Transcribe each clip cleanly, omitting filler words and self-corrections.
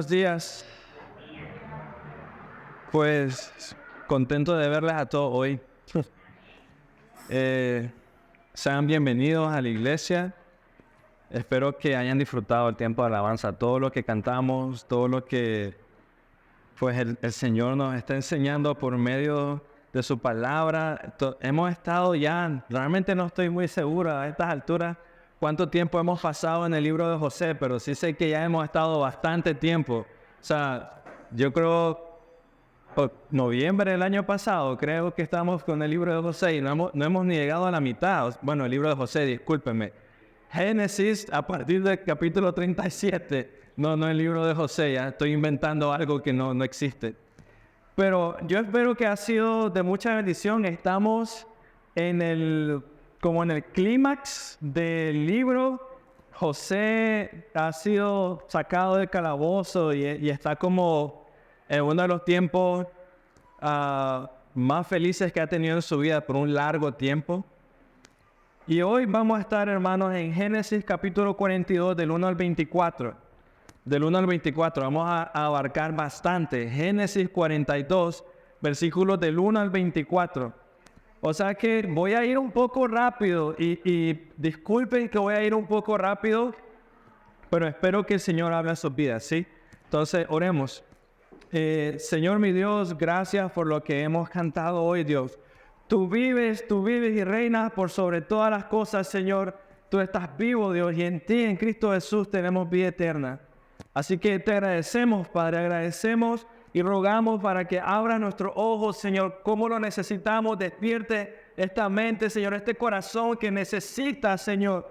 Buenos días. Pues contento de verles a todos hoy. Sean bienvenidos a la iglesia. Espero que hayan disfrutado el tiempo de alabanza, todo lo que cantamos, todo lo que pues el Señor nos está enseñando por medio de su palabra. Hemos estado ya, realmente no estoy muy seguro a estas alturas cuánto tiempo hemos pasado en el libro de José, pero sí sé que ya hemos estado bastante tiempo. O sea, yo creo noviembre del año pasado, creo que estamos con el libro de José y no hemos ni llegado a la mitad. Bueno, el libro de José, discúlpenme. Génesis, a partir del capítulo 37, no el libro de José, ya estoy inventando algo que no existe. Pero yo espero que ha sido de mucha bendición. Estamos como en el clímax del libro. José ha sido sacado del calabozo y está como en uno de los tiempos más felices que ha tenido en su vida por un largo tiempo. Y hoy vamos a estar, hermanos, en Génesis capítulo 42, del 1 al 24. Del 1 al 24, vamos a abarcar bastante. Génesis 42, versículos del 1 al 24. O sea que voy a ir un poco rápido y disculpen que voy a ir un poco rápido, pero espero que el Señor hable a sus vidas, ¿sí? Entonces, oremos. Señor mi Dios, gracias por lo que hemos cantado hoy, Dios. Tú vives y reinas por sobre todas las cosas, Señor. Tú estás vivo, Dios, y en ti, en Cristo Jesús, tenemos vida eterna. Así que te agradecemos, Padre, agradecemos y rogamos para que abra nuestros ojos, Señor, como lo necesitamos. Despierte esta mente, Señor, este corazón que necesita, Señor,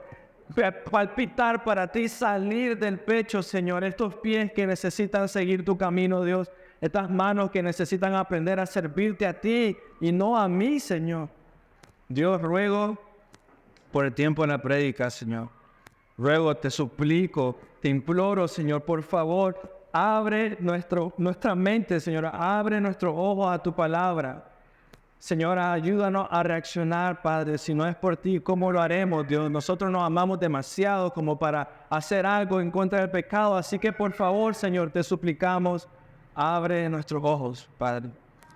palpitar para ti, salir del pecho, Señor. Estos pies que necesitan seguir tu camino, Dios. Estas manos que necesitan aprender a servirte a ti y no a mí, Señor. Dios, ruego por el tiempo de la prédica, Señor. Ruego, te suplico, te imploro, Señor, por favor, abre nuestra mente, Señor. Abre nuestros ojos a tu palabra. Señor, ayúdanos a reaccionar, Padre. Si no es por ti, ¿cómo lo haremos, Dios? Nosotros nos amamos demasiado como para hacer algo en contra del pecado. Así que, por favor, Señor, te suplicamos, abre nuestros ojos, Padre.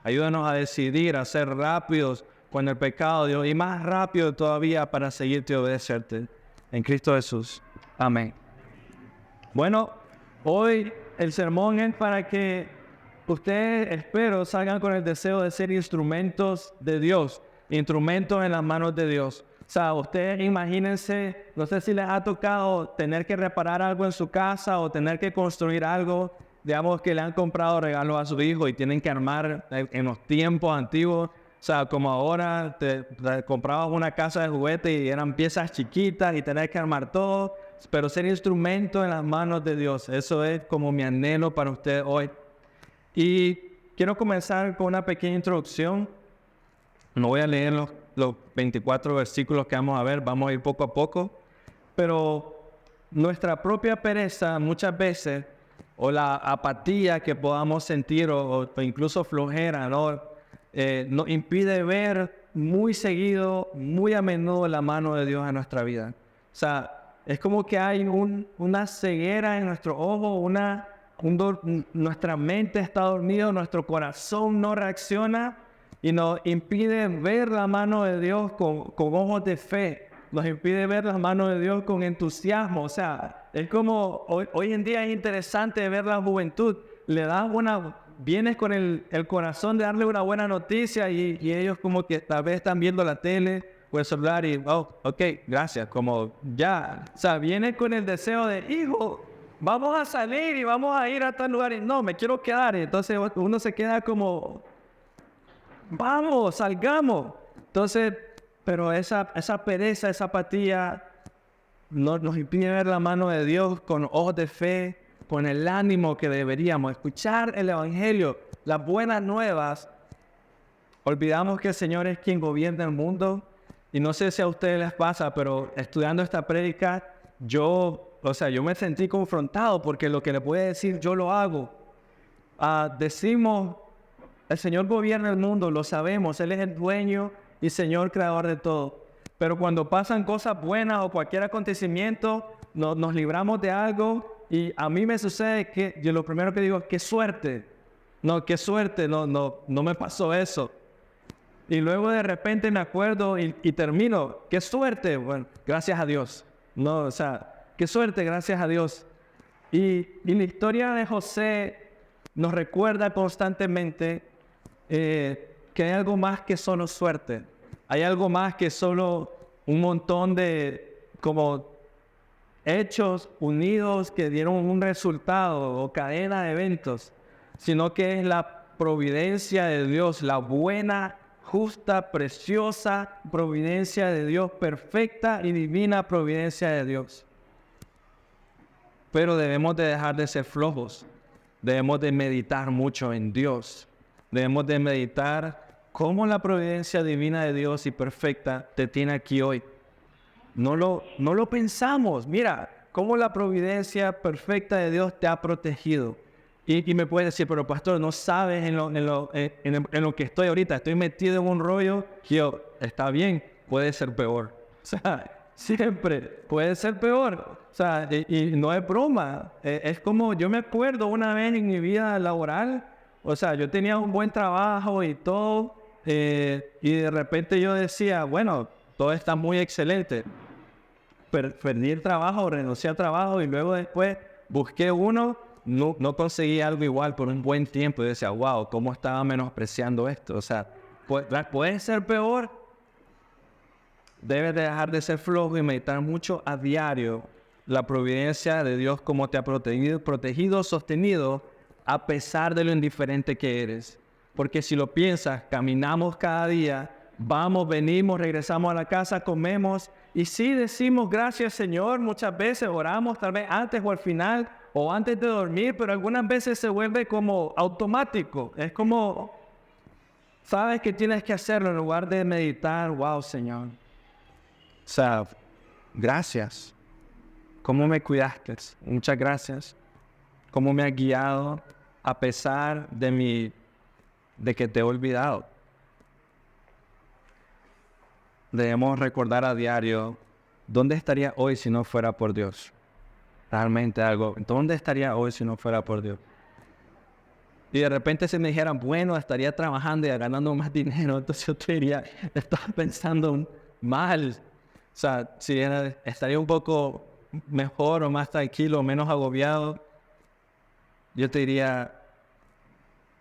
Ayúdanos a decidir, a ser rápidos con el pecado, Dios, y más rápido todavía para seguirte y obedecerte. En Cristo Jesús. Amén. Bueno, hoy el sermón es para que ustedes, espero, salgan con el deseo de ser instrumentos de Dios, instrumentos en las manos de Dios. O sea, ustedes imagínense, no sé si les ha tocado tener que reparar algo en su casa o tener que construir algo, digamos que le han comprado regalos a su hijo y tienen que armar en los tiempos antiguos. O sea, como ahora te comprabas una casa de juguete y eran piezas chiquitas y tener que armar todo, pero ser instrumento en las manos de Dios, eso es como mi anhelo para ustedes hoy. Y quiero comenzar con una pequeña introducción. No voy a leer los 24 versículos que vamos a ver, vamos a ir poco a poco. Pero nuestra propia pereza muchas veces, o la apatía que podamos sentir, o incluso flojera, ¿no? Nos impide ver muy seguido, muy a menudo la mano de Dios en nuestra vida. O sea, es como que hay una ceguera en nuestro ojo, nuestra mente está dormida, nuestro corazón no reacciona y nos impide ver la mano de Dios con ojos de fe. Nos impide ver la mano de Dios con entusiasmo. O sea, es como hoy en día es interesante ver la juventud. Vienes con el corazón de darle una buena noticia y ellos como que tal vez están viendo la tele o el celular y, ok, gracias, como ya. O sea, vienes con el deseo de, hijo, vamos a salir y vamos a ir a tal lugar y no, me quiero quedar. Y entonces uno se queda como, vamos, salgamos. Entonces, pero esa pereza, esa apatía nos impide ver la mano de Dios con ojos de fe, con el ánimo que deberíamos escuchar el Evangelio, las buenas nuevas. Olvidamos que el Señor es quien gobierna el mundo. Y no sé si a ustedes les pasa, pero estudiando esta prédica, yo me sentí confrontado porque lo que le puede decir yo lo hago. Decimos, el Señor gobierna el mundo, lo sabemos, Él es el dueño y Señor creador de todo. Pero cuando pasan cosas buenas o cualquier acontecimiento, nos libramos de algo y a mí me sucede que yo lo primero que digo, qué suerte. No, qué suerte, no me pasó eso. Y luego de repente me acuerdo y termino, qué suerte, bueno, gracias a Dios. No, o sea, qué suerte, gracias a Dios. Y la historia de José nos recuerda constantemente que hay algo más que solo suerte. Hay algo más que solo un montón de como hechos unidos que dieron un resultado o cadena de eventos, sino que es la providencia de Dios, la buena, justa, preciosa providencia de Dios, perfecta y divina providencia de Dios. Pero debemos de dejar de ser flojos, debemos de meditar mucho en Dios, debemos de meditar cómo la providencia divina de Dios y perfecta te tiene aquí hoy. No lo pensamos. Mira, cómo la providencia perfecta de Dios te ha protegido. Y me puedes decir, pero pastor, no sabes en lo que estoy ahorita. Estoy metido en un rollo que está bien, puede ser peor. O sea, siempre puede ser peor. O sea, y no es broma. Es como, yo me acuerdo una vez en mi vida laboral, o sea, yo tenía un buen trabajo y todo, y de repente yo decía, bueno, todo está muy excelente. Perdí el trabajo, renuncié al trabajo y luego después busqué uno, no conseguí algo igual por un buen tiempo y decía, wow, ¿cómo estaba menospreciando esto? O sea, puede ser peor. Debes de dejar de ser flojo y meditar mucho a diario la providencia de Dios, como te ha protegido, sostenido, a pesar de lo indiferente que eres. Porque si lo piensas, caminamos cada día, vamos, venimos, regresamos a la casa, comemos, y sí decimos gracias Señor, muchas veces oramos, tal vez antes o al final, o antes de dormir, pero algunas veces se vuelve como automático. Es como, sabes que tienes que hacerlo en lugar de meditar, wow Señor. O sea, gracias. ¿Cómo me cuidaste? Muchas gracias. ¿Cómo me has guiado a pesar de que te he olvidado? Debemos recordar a diario, ¿dónde estaría hoy si no fuera por Dios? Realmente algo, ¿dónde estaría hoy si no fuera por Dios? Y de repente se me dijeran, bueno, estaría trabajando y ganando más dinero, entonces yo te diría, estaba pensando mal. O sea, si estaría un poco mejor o más tranquilo, menos agobiado, yo te diría,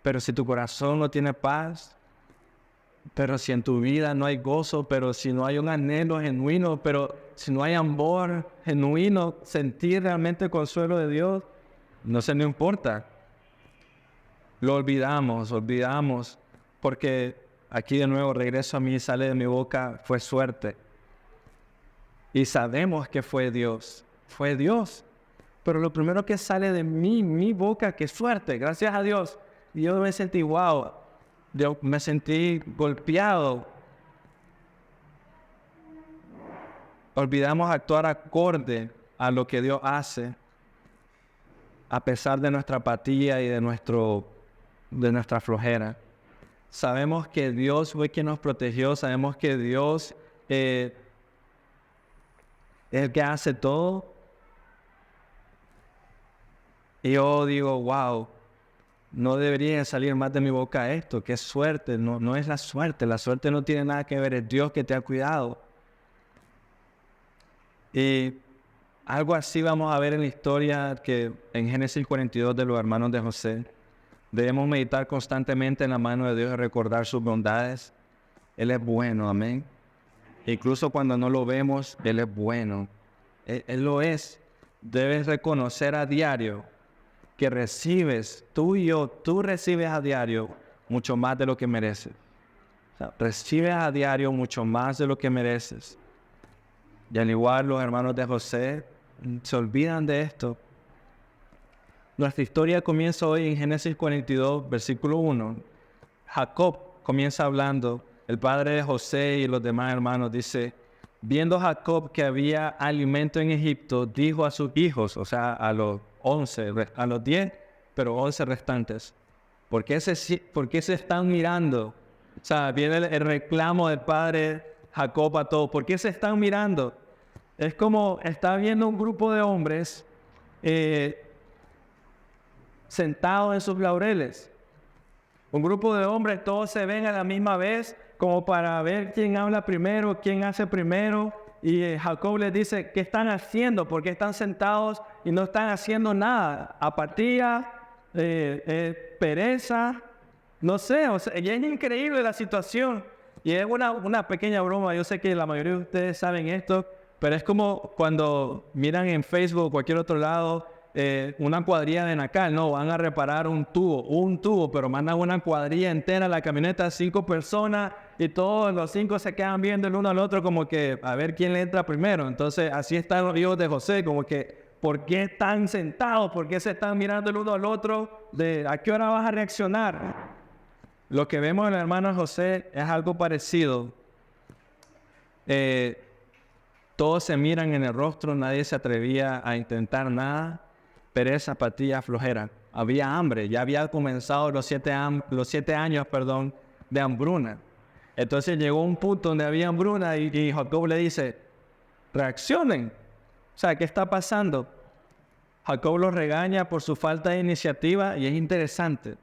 pero si tu corazón no tiene paz, pero si en tu vida no hay gozo, pero si no hay un anhelo genuino, pero si no hay amor genuino, sentir realmente el consuelo de Dios, no importa. Lo olvidamos, porque aquí de nuevo regreso a mí, sale de mi boca, fue suerte. Y sabemos que fue Dios. Pero lo primero que sale de mi boca, que suerte, gracias a Dios. Y yo me sentí, wow, yo me sentí golpeado. Olvidamos actuar acorde a lo que Dios hace, a pesar de nuestra apatía y de nuestra flojera. Sabemos que Dios fue quien nos protegió, sabemos que Dios es el que hace todo. Y yo digo, wow, no debería salir más de mi boca esto, qué suerte. No es la suerte no tiene nada que ver, es Dios que te ha cuidado. Y algo así vamos a ver en la historia que en Génesis 42 de los hermanos de José. Debemos meditar constantemente en la mano de Dios y recordar sus bondades. Él es bueno, amén. Incluso cuando no lo vemos, Él es bueno. Él lo es. Debes reconocer a diario que recibes, tú recibes a diario mucho más de lo que mereces. O sea, recibes a diario mucho más de lo que mereces. Y al igual los hermanos de José se olvidan de esto. Nuestra historia comienza hoy en Génesis 42, versículo 1. Jacob comienza hablando, el padre de José y los demás hermanos, dice, viendo Jacob que había alimento en Egipto, dijo a sus hijos, o sea, a los 10, pero 11 restantes, ¿por qué se están mirando? O sea, viene el reclamo del padre Jacob a todos. ¿Por qué se están mirando? Es como está viendo un grupo de hombres sentados en sus laureles. Un grupo de hombres, todos se ven a la misma vez, como para ver quién habla primero, quién hace primero. Y Jacob les dice, ¿qué están haciendo? ¿Por qué están sentados y no están haciendo nada? Apatía, pereza, no sé, o sea, y es increíble la situación. Y es una pequeña broma, yo sé que la mayoría de ustedes saben esto, pero es como cuando miran en Facebook o cualquier otro lado una cuadrilla de Nacal, ¿no? Van a reparar un tubo, pero mandan una cuadrilla entera a la camioneta, 5 personas, y todos los 5 se quedan viendo el uno al otro como que a ver quién le entra primero. Entonces así están los hijos de José, como que ¿por qué están sentados? ¿Por qué se están mirando el uno al otro? ¿A qué hora vas a reaccionar? Lo que vemos en el hermano José es algo parecido. Todos se miran en el rostro, nadie se atrevía a intentar nada. Pereza, apatía, flojera. Había hambre, ya había comenzado los 7 años de hambruna. Entonces llegó un punto donde había hambruna y Jacob le dice, reaccionen. O sea, ¿qué está pasando? Jacob los regaña por su falta de iniciativa y es interesante,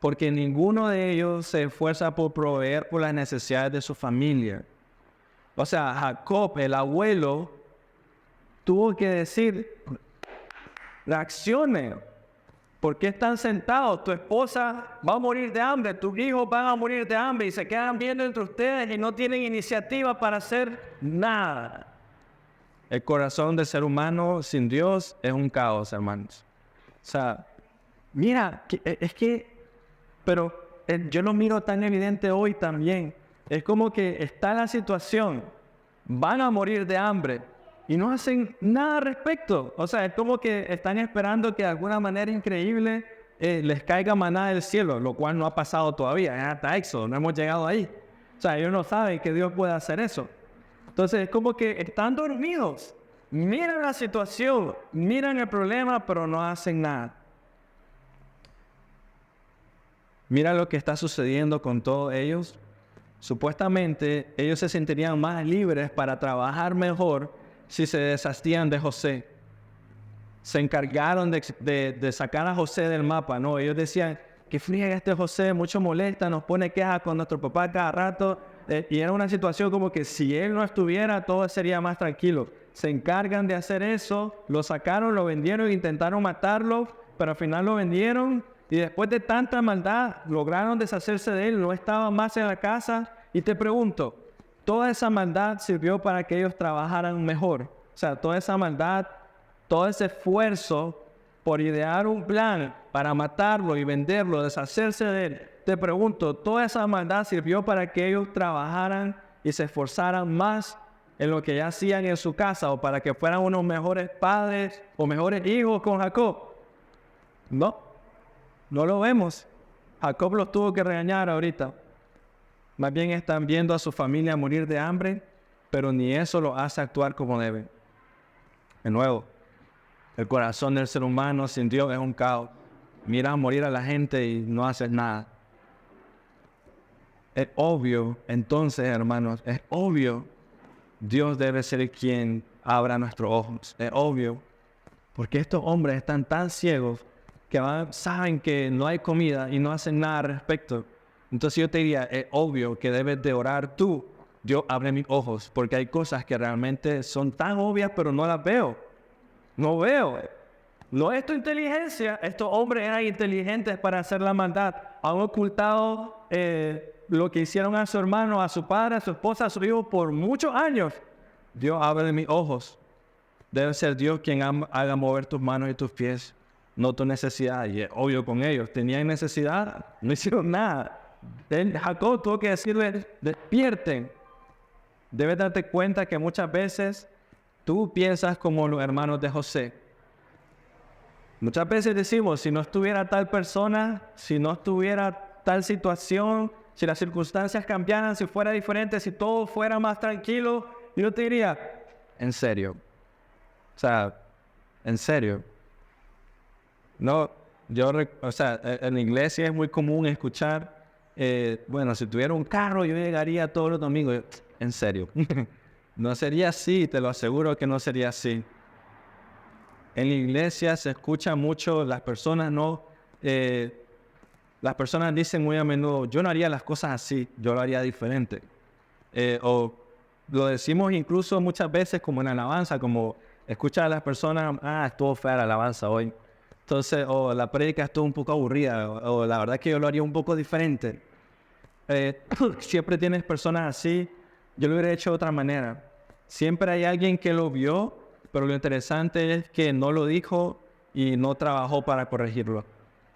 porque ninguno de ellos se esfuerza por proveer por las necesidades de su familia. O sea, Jacob, el abuelo, tuvo que decir, reaccionen. ¿Por qué están sentados? Tu esposa va a morir de hambre, tus hijos van a morir de hambre y se quedan viendo entre ustedes y no tienen iniciativa para hacer nada. El corazón del ser humano sin Dios es un caos, hermanos. O sea, mira, pero yo lo miro tan evidente hoy también. Es como que está la situación, van a morir de hambre y no hacen nada al respecto. O sea, es como que están esperando que de alguna manera increíble les caiga maná del cielo, lo cual no ha pasado todavía. Es hasta Éxodo, no hemos llegado ahí. O sea, ellos no saben que Dios puede hacer eso. Entonces, es como que están dormidos. Miran la situación, miran el problema, pero no hacen nada. Mira lo que está sucediendo con todos ellos. Supuestamente, ellos se sentirían más libres para trabajar mejor si se deshacían de José. Se encargaron de sacar a José del mapa, ¿no? Ellos decían, que friega este José, mucho molesta, nos pone quejas con nuestro papá cada rato. Y era una situación como que si él no estuviera, todo sería más tranquilo. Se encargan de hacer eso, lo sacaron, lo vendieron, intentaron matarlo, pero al final lo vendieron. Y después de tanta maldad, lograron deshacerse de él, no estaba más en la casa. Y te pregunto, ¿toda esa maldad sirvió para que ellos trabajaran mejor? O sea, toda esa maldad, todo ese esfuerzo por idear un plan para matarlo y venderlo, deshacerse de él. Te pregunto, ¿toda esa maldad sirvió para que ellos trabajaran y se esforzaran más en lo que ya hacían en su casa o para que fueran unos mejores padres o mejores hijos con Jacob? No, no lo vemos. Jacob los tuvo que regañar ahorita. Más bien están viendo a su familia morir de hambre, pero ni eso lo hace actuar como debe. De nuevo, el corazón del ser humano sin Dios es un caos. Miras morir a la gente y no haces nada. Es obvio, entonces, hermanos, es obvio, Dios debe ser quien abra nuestros ojos. Es obvio, porque estos hombres están tan ciegos que saben que no hay comida y no hacen nada al respecto. Entonces yo te diría, es obvio que debes de orar tú. Dios, abre mis ojos, porque hay cosas que realmente son tan obvias, pero no las veo. No veo. No es tu inteligencia. Estos hombres eran inteligentes para hacer la maldad. Han ocultado lo que hicieron a su hermano, a su padre, a su esposa, a su hijo por muchos años. Dios, abre mis ojos. Debe ser Dios quien haga mover tus manos y tus pies, no tu necesidad. Y es obvio con ellos. Tenían necesidad, no hicieron nada. Jacob tuvo que decirle, despierten. Debes darte cuenta que muchas veces tú piensas como los hermanos de José. Muchas veces decimos, si no estuviera tal persona, si no estuviera tal situación, si las circunstancias cambiaran, si fuera diferente, si todo fuera más tranquilo, yo te diría, en serio. O sea, en serio. No, en la iglesia es muy común escuchar, bueno, si tuviera un carro yo llegaría todos los domingos. En serio. No sería así, te lo aseguro que no sería así. En la iglesia se escucha mucho, las personas las personas dicen muy a menudo, yo no haría las cosas así, yo lo haría diferente. O lo decimos incluso muchas veces como en alabanza, como escucha a las personas, estuvo fea la alabanza hoy. Entonces, o la prédica estuvo un poco aburrida, o la verdad que yo lo haría un poco diferente. Siempre tienes personas así, yo lo hubiera hecho de otra manera. Siempre hay alguien que lo vio, pero lo interesante es que no lo dijo y no trabajó para corregirlo.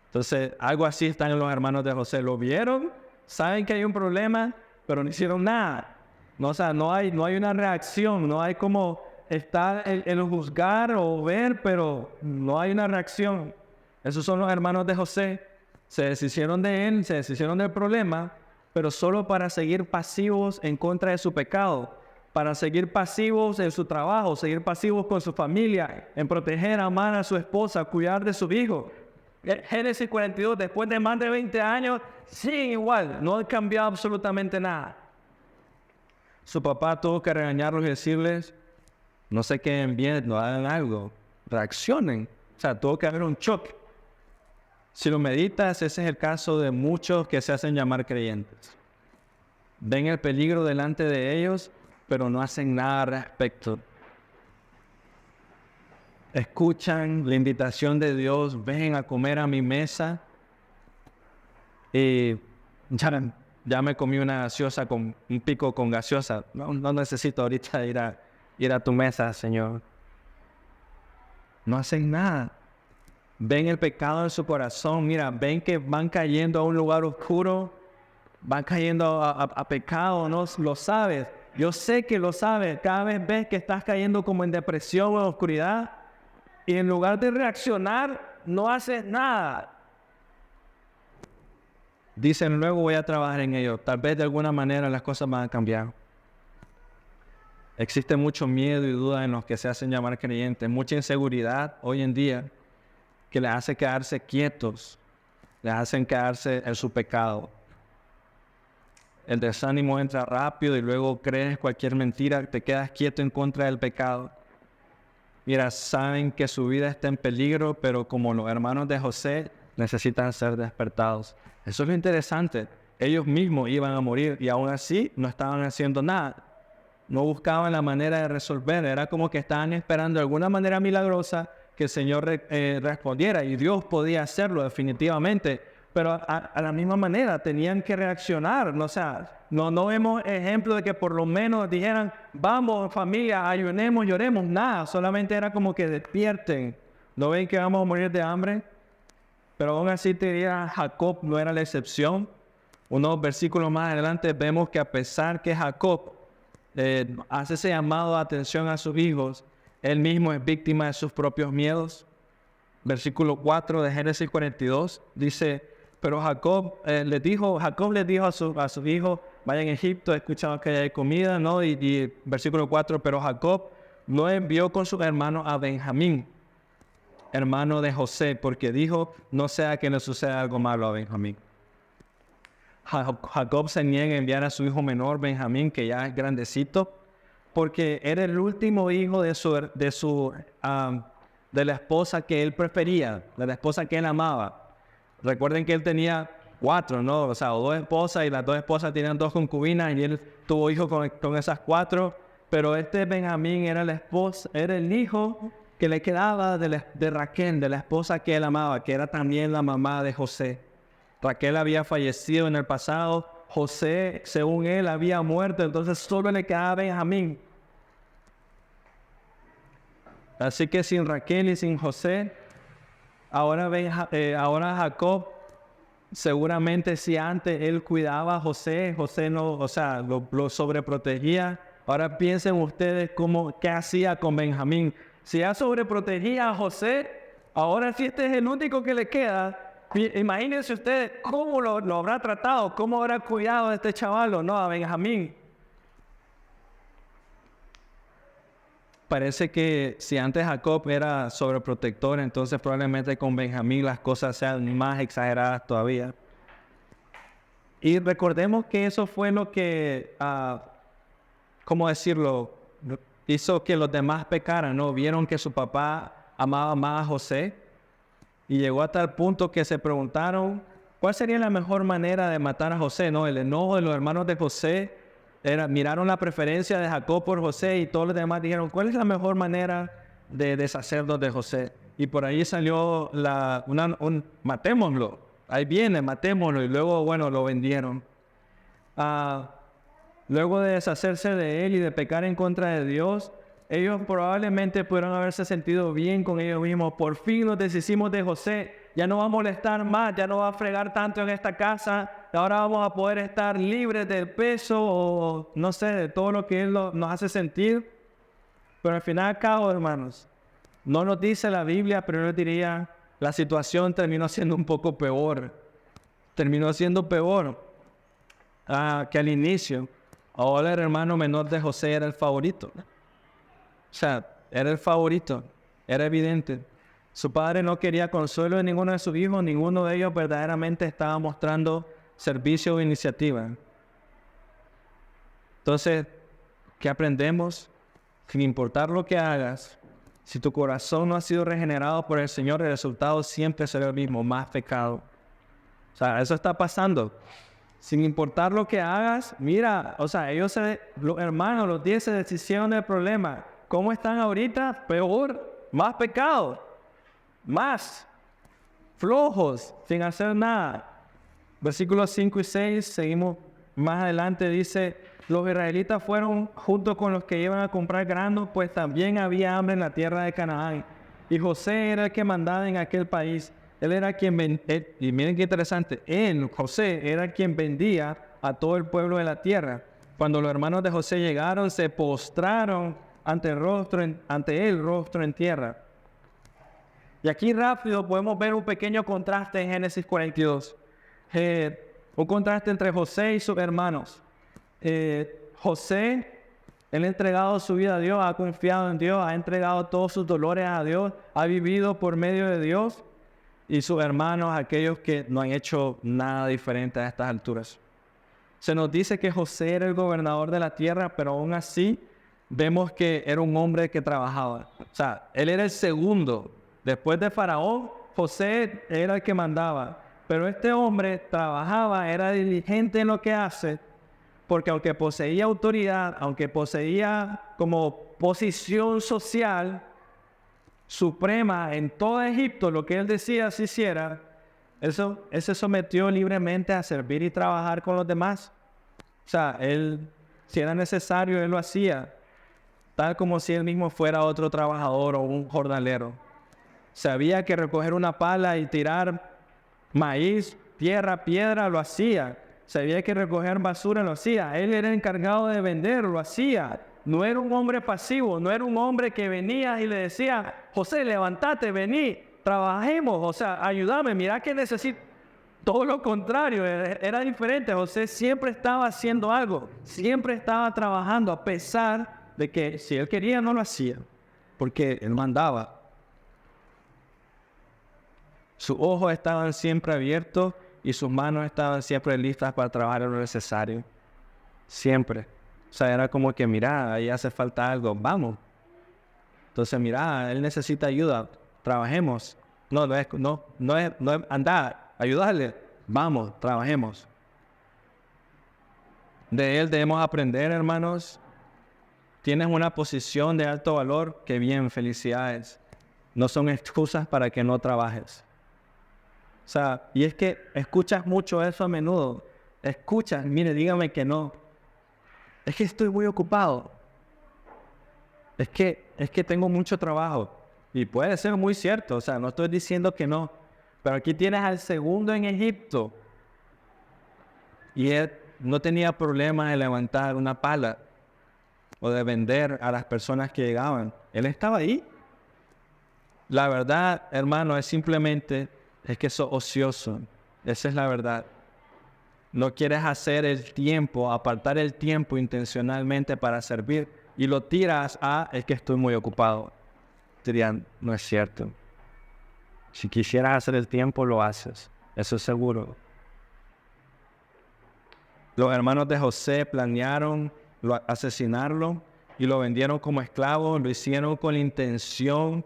Entonces, algo así están en los hermanos de José. Lo vieron, saben que hay un problema, pero no hicieron nada. No, o sea, no hay una reacción, no hay como estar en juzgar o ver, pero no hay una reacción. Esos son los hermanos de José. Se deshicieron de él, se deshicieron del problema, pero solo para seguir pasivos en contra de su pecado, para seguir pasivos en su trabajo, seguir pasivos con su familia, en proteger, amar a su esposa, cuidar de su hijo. Génesis 42, después de más de 20 años, siguen igual, no ha cambiado absolutamente nada. Su papá tuvo que regañarlos y decirles, no se queden bien, no hagan algo, reaccionen. O sea, tuvo que haber un choque. Si lo meditas, ese es el caso de muchos que se hacen llamar creyentes. Ven el peligro delante de ellos, pero no hacen nada al respecto. Escuchan la invitación de Dios, ven a comer a mi mesa. Y ya me comí una gaseosa, con un pico con gaseosa. No necesito ahorita ir a tu mesa, Señor. No hacen nada. Ven el pecado en su corazón. Mira, ven que van cayendo a un lugar oscuro. Van cayendo a pecado, ¿no? Lo sabes. Yo sé que lo sabes. Cada vez ves que estás cayendo como en depresión o en oscuridad. Y en lugar de reaccionar, no haces nada. Dicen, luego voy a trabajar en ello. Tal vez de alguna manera las cosas van a cambiar. Existe mucho miedo y duda en los que se hacen llamar creyentes. Mucha inseguridad hoy en día que les hace quedarse quietos. Les hacen quedarse en su pecado. El desánimo entra rápido y luego crees cualquier mentira. Te quedas quieto en contra del pecado. Mira, saben que su vida está en peligro, pero como los hermanos de José, necesitan ser despertados. Eso es lo interesante. Ellos mismos iban a morir y aún así no estaban haciendo nada. No buscaban la manera de resolver. Era como que estaban esperando de alguna manera milagrosa que el Señor respondiera. Y Dios podía hacerlo definitivamente. Pero a la misma manera tenían que reaccionar. O sea, no vemos ejemplo de que por lo menos dijeran, vamos familia, ayunemos, lloremos. Nada, solamente era como que despierten. ¿No ven que vamos a morir de hambre? Pero aún así te diría, Jacob no era la excepción. Unos versículos más adelante vemos que a pesar que Jacob hace ese llamado de atención a sus hijos, él mismo es víctima de sus propios miedos. Versículo 4 de Génesis 42 dice, pero Jacob les dijo a sus hijos, vayan a Egipto, escuchado que hay comida, ¿no? Y versículo 4, pero Jacob no envió con sus hermanos a Benjamín, hermano de José, porque dijo, no sea que le suceda algo malo a Benjamín. Jacob se niega a enviar a su hijo menor, Benjamín, que ya es grandecito, porque era el último hijo de la esposa que él prefería, de la esposa que él amaba. Recuerden que él tenía 4, ¿no? O sea, 2 esposas y las 2 esposas tenían 2 concubinas y él tuvo hijos con esas 4. Pero este Benjamín era el hijo que le quedaba de Raquel, de la esposa que él amaba, que era también la mamá de José. Raquel había fallecido en el pasado, José, según él, había muerto, entonces solo le quedaba Benjamín. Así que sin Raquel y sin José, ahora Jacob, seguramente si antes él cuidaba a José no, o sea, lo sobreprotegía. Ahora piensen ustedes qué hacía con Benjamín. Si ya sobreprotegía a José, ahora si este es el único que le queda, imagínense ustedes cómo lo habrá tratado, cómo habrá cuidado a este chaval, ¿no? A Benjamín. Parece que si antes Jacob era sobreprotector, entonces probablemente con Benjamín las cosas sean más exageradas todavía. Y recordemos que eso fue lo que, ¿cómo decirlo?, hizo que los demás pecaran, ¿no? Vieron que su papá amaba más a José. Y llegó a tal punto que se preguntaron cuál sería la mejor manera de matar a José, ¿no? El enojo de los hermanos de José miraron la preferencia de Jacob por José y todos los demás dijeron, ¿cuál es la mejor manera de deshacernos de José? Y por ahí salió matémoslo. Ahí viene, matémoslo. Y luego, bueno, lo vendieron. Luego de deshacerse de él y de pecar en contra de Dios, ellos probablemente pudieron haberse sentido bien con ellos mismos. Por fin nos deshicimos de José. Ya no va a molestar más, ya no va a fregar tanto en esta casa. Ahora vamos a poder estar libres del peso o no sé, de todo lo que él nos hace sentir. Pero al final y al cabo, hermanos, no nos dice la Biblia, pero yo diría, la situación terminó siendo un poco peor. Terminó siendo peor que al inicio. Ahora el hermano menor de José era el favorito. O sea, era el favorito. Era evidente. Su padre no quería consuelo de ninguno de sus hijos. Ninguno de ellos verdaderamente estaba mostrando servicio o iniciativa. Entonces, ¿qué aprendemos? Sin importar lo que hagas, si tu corazón no ha sido regenerado por el Señor, el resultado siempre será el mismo, más pecado. O sea, eso está pasando. Sin importar lo que hagas, mira, o sea, los hermanos, los 10 se deshicieron del problema. ¿Cómo están ahorita? Peor, más pecado, más flojos, sin hacer nada. Versículos 5 y 6, seguimos más adelante, dice, los israelitas fueron junto con los que iban a comprar grano, pues también había hambre en la tierra de Canaán. Y José era el que mandaba en aquel país. Él era quien vendía, y miren qué interesante, José, era quien vendía a todo el pueblo de la tierra. Cuando los hermanos de José llegaron, se postraron ante él, rostro en tierra. Y aquí rápido podemos ver un pequeño contraste en Génesis 42. Un contraste entre José y sus hermanos. José, él ha entregado su vida a Dios, ha confiado en Dios, ha entregado todos sus dolores a Dios, ha vivido por medio de Dios. Y sus hermanos, aquellos que no han hecho nada diferente a estas alturas. Se nos dice que José era el gobernador de la tierra, pero aún así vemos que era un hombre que trabajaba. O sea, él era el segundo. Después de Faraón, José era el que mandaba. Pero este hombre trabajaba, era diligente en lo que hace, porque aunque poseía autoridad, aunque poseía como posición social suprema en todo Egipto, lo que él decía se hiciera, él se sometió libremente a servir y trabajar con los demás. O sea, él, si era necesario, él lo hacía, tal como si él mismo fuera otro trabajador o un jornalero. Sabía que recoger una pala y tirar maíz, tierra, piedra, lo hacía. Sabía que recoger basura, lo hacía. Él era encargado de vender, lo hacía. No era un hombre pasivo, no era un hombre que venía y le decía, José, levántate, vení, trabajemos, o sea, ayúdame, mira que necesito. Todo lo contrario, era diferente. José siempre estaba haciendo algo, siempre estaba trabajando, a pesar de que si él quería no lo hacía, porque él mandaba. Sus ojos estaban siempre abiertos y sus manos estaban siempre listas para trabajar en lo necesario. Siempre. O sea, era como que, mira, ahí hace falta algo, vamos. Entonces, mira, él necesita ayuda, trabajemos. No es andar, ayudarle, vamos, trabajemos. De él debemos aprender, hermanos. Tienes una posición de alto valor, qué bien, felicidades. No son excusas para que no trabajes. O sea, y es que escuchas mucho eso a menudo. Escuchas, mire, dígame que no. Es que estoy muy ocupado. Es que tengo mucho trabajo. Y puede ser muy cierto, o sea, no estoy diciendo que no. Pero aquí tienes al segundo en Egipto. Y él no tenía problema de levantar una pala o de vender a las personas que llegaban. Él estaba ahí. La verdad, hermano, es que sos ocioso. Esa es la verdad. No quieres hacer el tiempo, apartar el tiempo intencionalmente para servir y lo tiras a, es que estoy muy ocupado. Dirían, no es cierto. Si quisieras hacer el tiempo, lo haces. Eso es seguro. Los hermanos de José planearon asesinarlo y lo vendieron como esclavo. Lo hicieron con la intención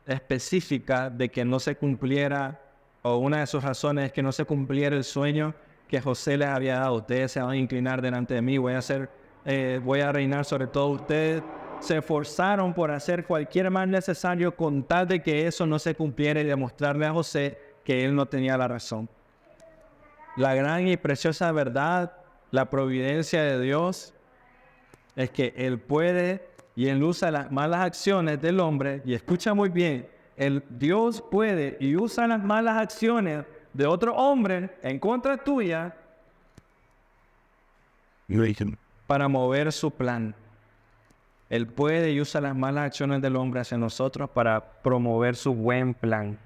específica de que no se cumpliera, o una de sus razones es que no se cumpliera el sueño que José les había dado. Ustedes se van a inclinar delante de mí, voy a reinar sobre todos ustedes. Se esforzaron por hacer cualquier mal necesario con tal de que eso no se cumpliera y demostrarle a José que él no tenía la razón. La gran y preciosa verdad, la providencia de Dios, es que Él puede y Él usa las malas acciones del hombre. Y escucha muy bien, Dios puede y usa las malas acciones de otro hombre en contra tuya para mover su plan. Él puede y usa las malas acciones del hombre hacia nosotros para promover su buen plan.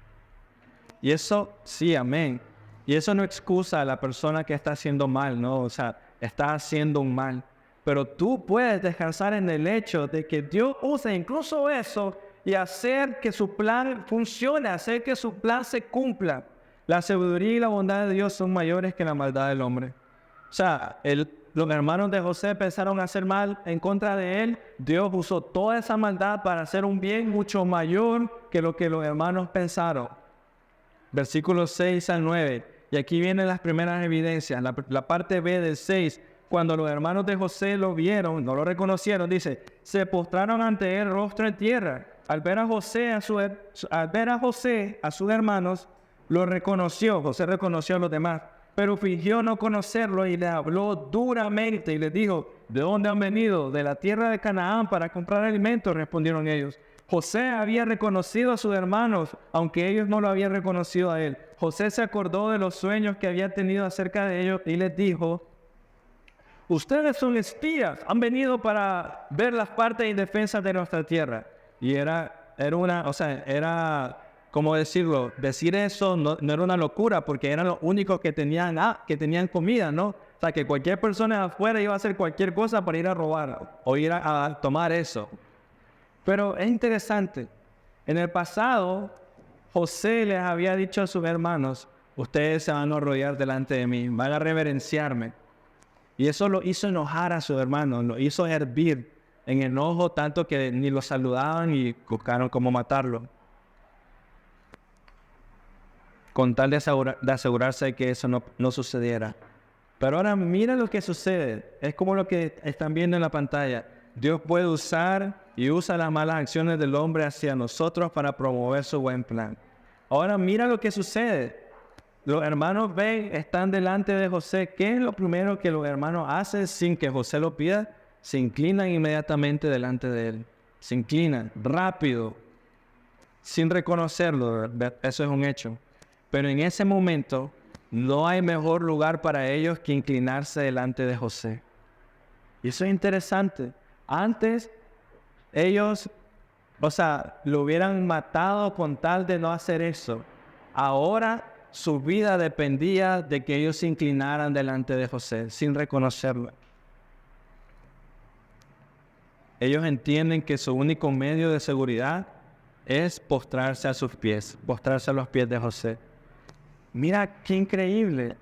Y eso, sí, amén. Y eso no excusa a la persona que está haciendo mal, ¿no? O sea, está haciendo un mal. Pero tú puedes descansar en el hecho de que Dios usa incluso eso y hacer que su plan funcione, hacer que su plan se cumpla. La sabiduría y la bondad de Dios son mayores que la maldad del hombre. O sea, los hermanos de José pensaron hacer mal en contra de él. Dios usó toda esa maldad para hacer un bien mucho mayor que lo que los hermanos pensaron. Versículos 6 al 9. Y aquí vienen las primeras evidencias. La parte B del 6. Cuando los hermanos de José lo vieron, no lo reconocieron, dice, se postraron ante él rostro en tierra. Al ver a José, a sus hermanos, lo reconoció. José reconoció a los demás, pero fingió no conocerlo y le habló duramente y les dijo, ¿de dónde han venido? De la tierra de Canaán para comprar alimentos, respondieron ellos. José había reconocido a sus hermanos, aunque ellos no lo habían reconocido a él. José se acordó de los sueños que había tenido acerca de ellos y les dijo, ustedes son espías, han venido para ver las partes indefensas de nuestra tierra. Y era ¿cómo decirlo? Decir eso no era una locura, porque eran los únicos que tenían comida, ¿no? O sea, que cualquier persona de afuera iba a hacer cualquier cosa para ir a robar o ir a tomar eso. Pero es interesante. En el pasado, José les había dicho a sus hermanos, ustedes se van a arrodillar delante de mí, van a reverenciarme. Y eso lo hizo enojar a sus hermanos, lo hizo hervir en enojo tanto que ni lo saludaban y buscaron cómo matarlo. Con tal de asegurarse de que eso no sucediera. Pero ahora mira lo que sucede. Es como lo que están viendo en la pantalla. Dios puede usar y usa las malas acciones del hombre hacia nosotros para promover su buen plan. Ahora mira lo que sucede. Los hermanos están delante de José. ¿Qué es lo primero que los hermanos hacen sin que José lo pida? Se inclinan inmediatamente delante de él. Se inclinan rápido, sin reconocerlo. Eso es un hecho. Pero en ese momento no hay mejor lugar para ellos que inclinarse delante de José. Y eso es interesante. Antes ellos, lo hubieran matado con tal de no hacer eso. Ahora su vida dependía de que ellos se inclinaran delante de José, sin reconocerlo. Ellos entienden que su único medio de seguridad es postrarse a sus pies, postrarse a los pies de José. Mira qué increíble.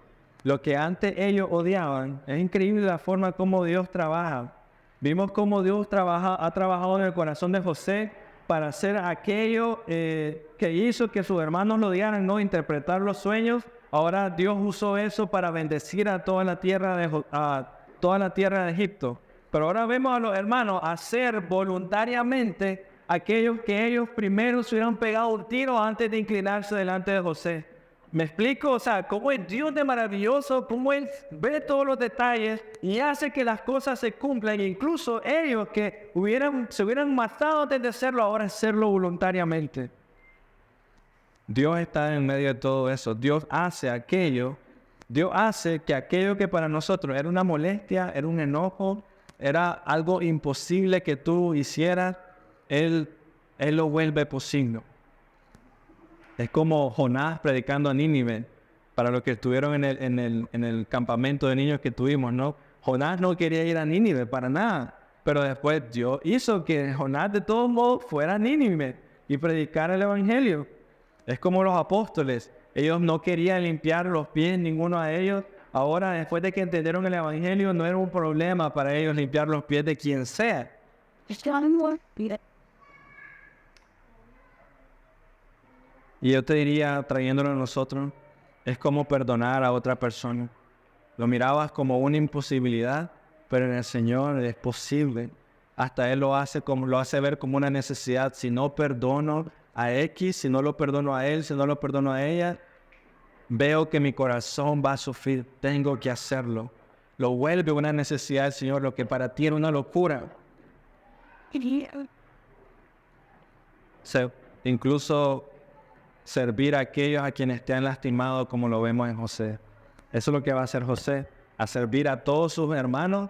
Lo que antes ellos odiaban, es increíble la forma como Dios trabaja. Vimos cómo Dios ha trabajado en el corazón de José para hacer aquello que hizo que sus hermanos lo odiaran, no interpretar los sueños. Ahora Dios usó eso para bendecir a toda la tierra de Egipto. Pero ahora vemos a los hermanos hacer voluntariamente aquellos que ellos primero se hubieran pegado un tiro antes de inclinarse delante de José. ¿Me explico? O sea, cómo es Dios de maravilloso, cómo Él ve todos los detalles y hace que las cosas se cumplan. E incluso ellos que se hubieran matado antes de hacerlo, ahora hacerlo voluntariamente. Dios está en medio de todo eso. Dios hace que aquello que para nosotros era una molestia, era un enojo, era algo imposible que tú hicieras, Él lo vuelve posible. Es como Jonás predicando a Nínive, para los que estuvieron en el campamento de niños que tuvimos, ¿no? Jonás no quería ir a Nínive para nada, pero después Dios hizo que Jonás de todos modos fuera a Nínive y predicara el evangelio. Es como los apóstoles, ellos no querían limpiar los pies, ninguno de ellos. Ahora, después de que entendieron el evangelio, no era un problema para ellos limpiar los pies de quien sea. Y yo te diría, trayéndolo a nosotros, es como perdonar a otra persona. Lo mirabas como una imposibilidad, pero en el Señor es posible. Hasta Él lo hace ver como una necesidad. Si no perdono a X, si no lo perdono a él, si no lo perdono a ella, veo que mi corazón va a sufrir. Tengo que hacerlo. Lo vuelve una necesidad del Señor, lo que para ti era una locura. Incluso servir a aquellos a quienes te han lastimado, como lo vemos en José. Eso es lo que va a hacer José, a servir a todos sus hermanos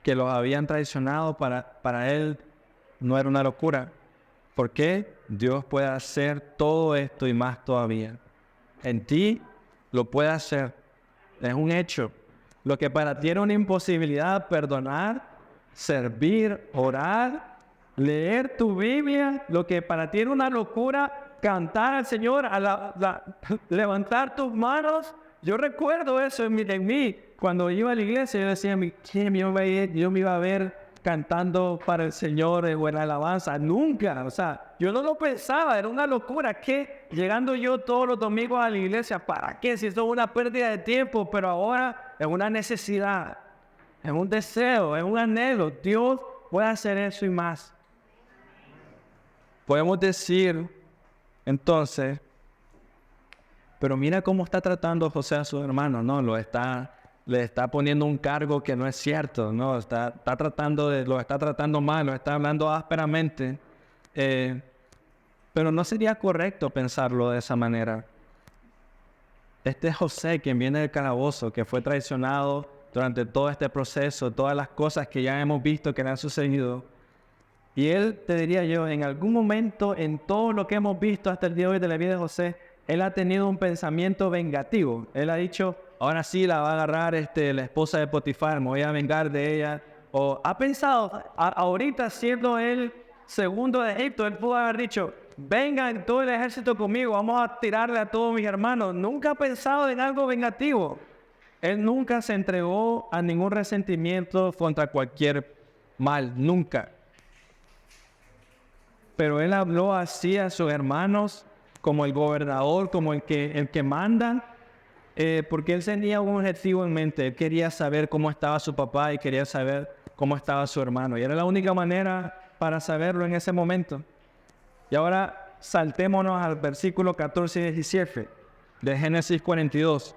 que los habían traicionado. Para él no era una locura. ¿Por qué? Dios puede hacer todo esto y más todavía. En ti lo puede hacer. Es un hecho. Lo que para ti era una imposibilidad, perdonar, servir, orar, leer tu Biblia, lo que para ti era una locura, cantar al Señor, levantar tus manos. Yo recuerdo eso en mí. Cuando iba a la iglesia, yo decía, ¿quién yo me iba a ver cantando para el Señor o en alabanza? Nunca. O sea, yo no lo pensaba, era una locura. ¿Qué? Llegando yo todos los domingos a la iglesia, ¿para qué? Si eso es una pérdida de tiempo, pero ahora es una necesidad, es un deseo, es un anhelo. Dios puede hacer eso y más. Podemos decir, entonces, pero mira cómo está tratando José a sus hermanos, ¿no? Le está poniendo un cargo que no es cierto, ¿no? Lo está tratando mal, lo está hablando ásperamente. Pero no sería correcto pensarlo de esa manera. Este es José, quien viene del calabozo, que fue traicionado durante todo este proceso, todas las cosas que ya hemos visto que le han sucedido. Y él, te diría yo, en algún momento, en todo lo que hemos visto hasta el día de hoy de la vida de José, él ha tenido un pensamiento vengativo. Él ha dicho, ahora sí la va a agarrar la esposa de Potifar, me voy a vengar de ella. O ha pensado, ahorita siendo él segundo de Egipto, él pudo haber dicho, vengan todo el ejército conmigo, vamos a tirarle a todos mis hermanos. Nunca ha pensado en algo vengativo. Él nunca se entregó a ningún resentimiento contra cualquier mal, nunca. Pero él habló así a sus hermanos, como el gobernador, como el que manda, porque él tenía un objetivo en mente. Él quería saber cómo estaba su papá y quería saber cómo estaba su hermano. Y era la única manera para saberlo en ese momento. Y ahora saltémonos al versículo 14 y 17 de Génesis 42.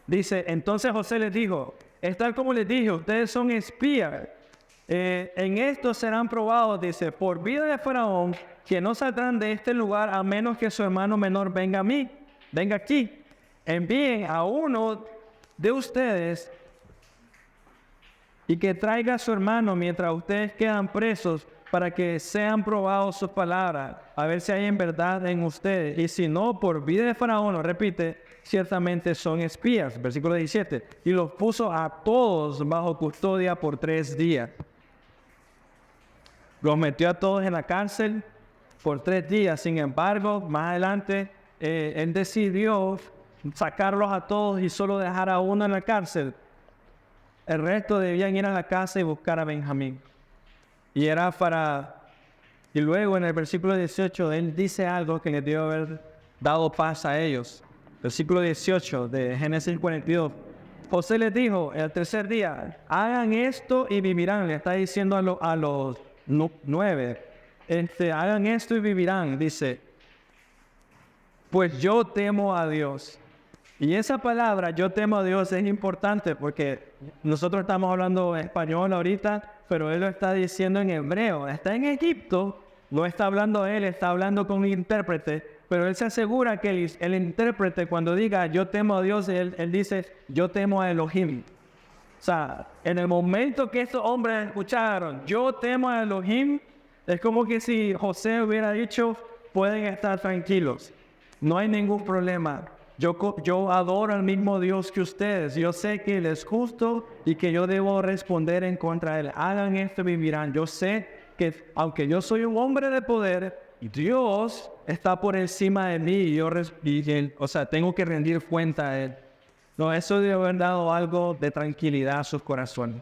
Dice, entonces José les dijo, es tal como les dije, ustedes son espías. En esto serán probados, dice, por vida de Faraón, que no saldrán de este lugar a menos que su hermano menor venga aquí. Envíen a uno de ustedes y que traiga a su hermano mientras ustedes quedan presos para que sean probados sus palabras, a ver si hay en verdad en ustedes. Y si no, por vida de Faraón, lo repite, ciertamente son espías. Versículo 17. Y los puso a todos bajo custodia por 3 días. Los metió a todos en la cárcel por 3 días. Sin embargo, más adelante, él decidió sacarlos a todos y solo dejar a uno en la cárcel. El resto debían ir a la casa y buscar a Benjamín. Y luego en el versículo 18, él dice algo que les dio haber dado paz a ellos. Versículo 18 de Génesis 42. José les dijo el tercer día, hagan esto y vivirán. Le está diciendo a los 9, hagan esto y vivirán. Dice, pues yo temo a Dios. Y esa palabra, yo temo a Dios, es importante porque nosotros estamos hablando español ahorita, pero él lo está diciendo en hebreo. Está en Egipto, no está hablando él, está hablando con un intérprete, pero él se asegura que el intérprete cuando diga yo temo a Dios, él dice yo temo a Elohim. O sea, en el momento que estos hombres escucharon yo temo a Elohim, es como que si José hubiera dicho pueden estar tranquilos, no hay ningún problema. Yo adoro al mismo Dios que ustedes. Yo sé que Él es justo y que yo debo responder en contra de Él. Hagan esto y vivirán. Yo sé que aunque yo soy un hombre de poder, Dios está por encima de mí y tengo que rendir cuenta a Él. No, eso debe haber dado algo de tranquilidad a sus corazones.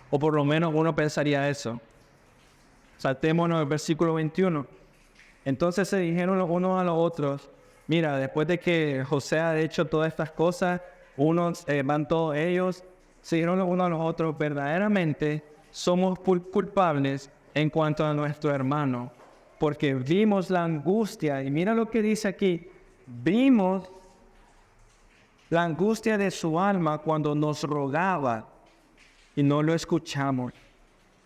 O por lo menos uno pensaría eso. Saltémonos al versículo 21. Entonces se dijeron los unos a los otros, mira, después de que José ha hecho todas estas cosas, van todos ellos, se dijeron los unos a los otros, verdaderamente somos culpables en cuanto a nuestro hermano, porque vimos la angustia, y mira lo que dice aquí, vimos la angustia de su alma cuando nos rogaba y no lo escuchamos.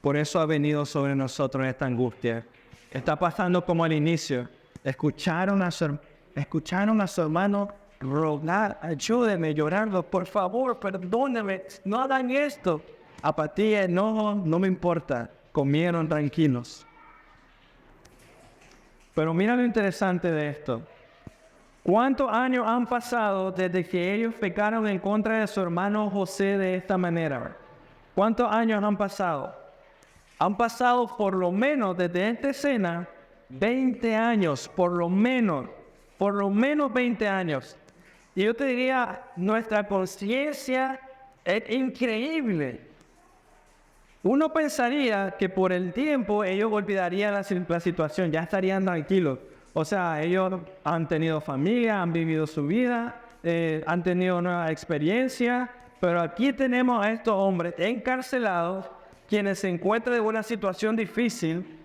Por eso ha venido sobre nosotros esta angustia. Está pasando como al inicio. Escucharon a su hermano rogar, ayúdeme, llorando, por favor, perdóneme, no hagan esto. Apatía, no me importa. Comieron tranquilos. Pero mira lo interesante de esto. ¿Cuántos años han pasado desde que ellos pecaron en contra de su hermano José de esta manera? ¿Cuántos años han pasado? Han pasado por lo menos desde esta escena 20 años, por lo menos 20 años. Y yo te diría, nuestra conciencia es increíble. Uno pensaría que por el tiempo ellos olvidarían la situación, ya estarían tranquilos. O sea, ellos han tenido familia, han vivido su vida, han tenido nueva experiencia, pero aquí tenemos a estos hombres encarcelados, quienes se encuentran en una situación difícil,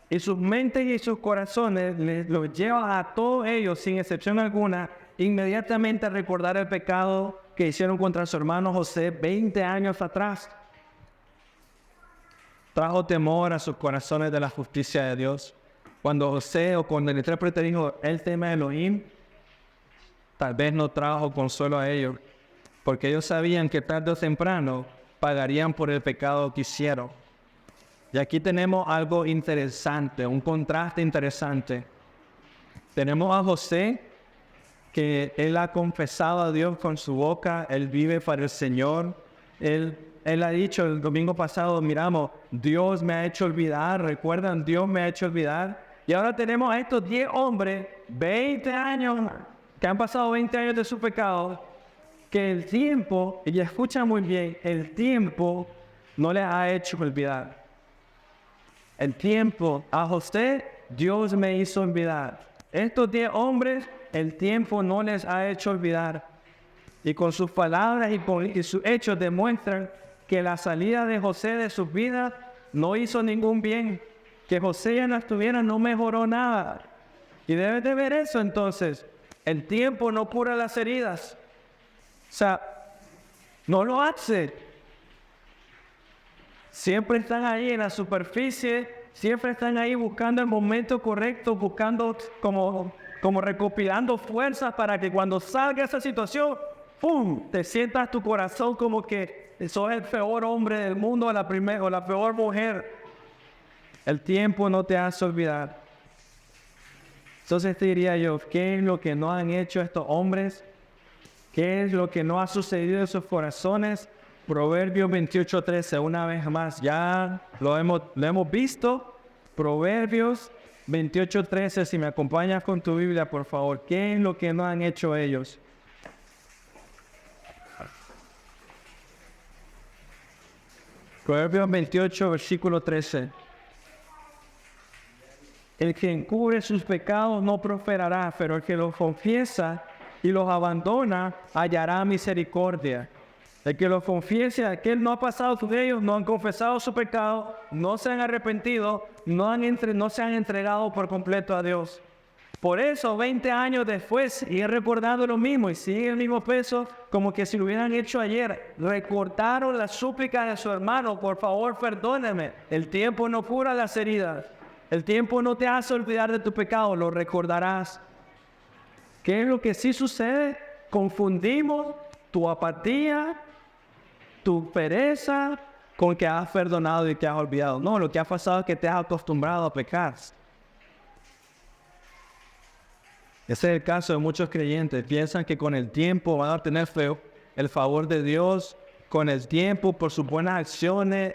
y sus mentes y sus corazones los llevan a todos ellos, sin excepción alguna, inmediatamente a recordar el pecado que hicieron contra su hermano José 20 años atrás. Trajo temor a sus corazones de la justicia de Dios. Cuando José o cuando el intérprete dijo, él teme a Elohim, tal vez no trajo consuelo a ellos, porque ellos sabían que tarde o temprano pagarían por el pecado que hicieron. Y aquí tenemos algo interesante, un contraste interesante. Tenemos a José, que él ha confesado a Dios con su boca, él vive para el Señor. Él ha dicho el domingo pasado, miramos, Dios me ha hecho olvidar, recuerdan, Dios me ha hecho olvidar. Y ahora tenemos a estos 10 hombres, 20 años, que han pasado 20 años de su pecado, que el tiempo, y escucha muy bien, el tiempo no les ha hecho olvidar. El tiempo, a José, Dios me hizo olvidar. Estos 10 hombres, el tiempo no les ha hecho olvidar. Y con sus palabras y sus hechos demuestran que la salida de José de sus vidas no hizo ningún bien. Que José ya no estuviera, no mejoró nada. Y debes de ver eso entonces. El tiempo no cura las heridas. O sea, no lo hace. Siempre están ahí en la superficie, siempre están ahí buscando el momento correcto, buscando como recopilando fuerzas para que cuando salga esa situación, ¡pum!, te sientas tu corazón como que sos el peor hombre del mundo o la peor mujer. El tiempo no te hace olvidar. Entonces te diría yo, ¿qué es lo que no han hecho estos hombres? ¿Qué es lo que no ha sucedido en sus corazones? Proverbios 28:13, una vez más, ya lo hemos visto. Proverbios 28:13, si me acompañas con tu Biblia, por favor. ¿Qué es lo que no han hecho ellos? Proverbios 28, versículo 13. El que encubre sus pecados no prosperará, pero el que los confiesa y los abandona hallará misericordia. El que los confiese, aquel no ha pasado por ellos, no han confesado su pecado, no se han arrepentido, no se han entregado por completo a Dios. Por eso, 20 años después, sigue recordando lo mismo y sigue el mismo peso como que si lo hubieran hecho ayer. Recordaron la súplica de su hermano, por favor, perdóname. El tiempo no cura las heridas. El tiempo no te hace olvidar de tu pecado, lo recordarás. ¿Qué es lo que sí sucede? Confundimos tu apatía, tu pereza, con que has perdonado y que has olvidado. No, lo que ha pasado es que te has acostumbrado a pecar. Ese es el caso de muchos creyentes. Piensan que con el tiempo van a obtener el favor de Dios. Con el tiempo, por sus buenas acciones,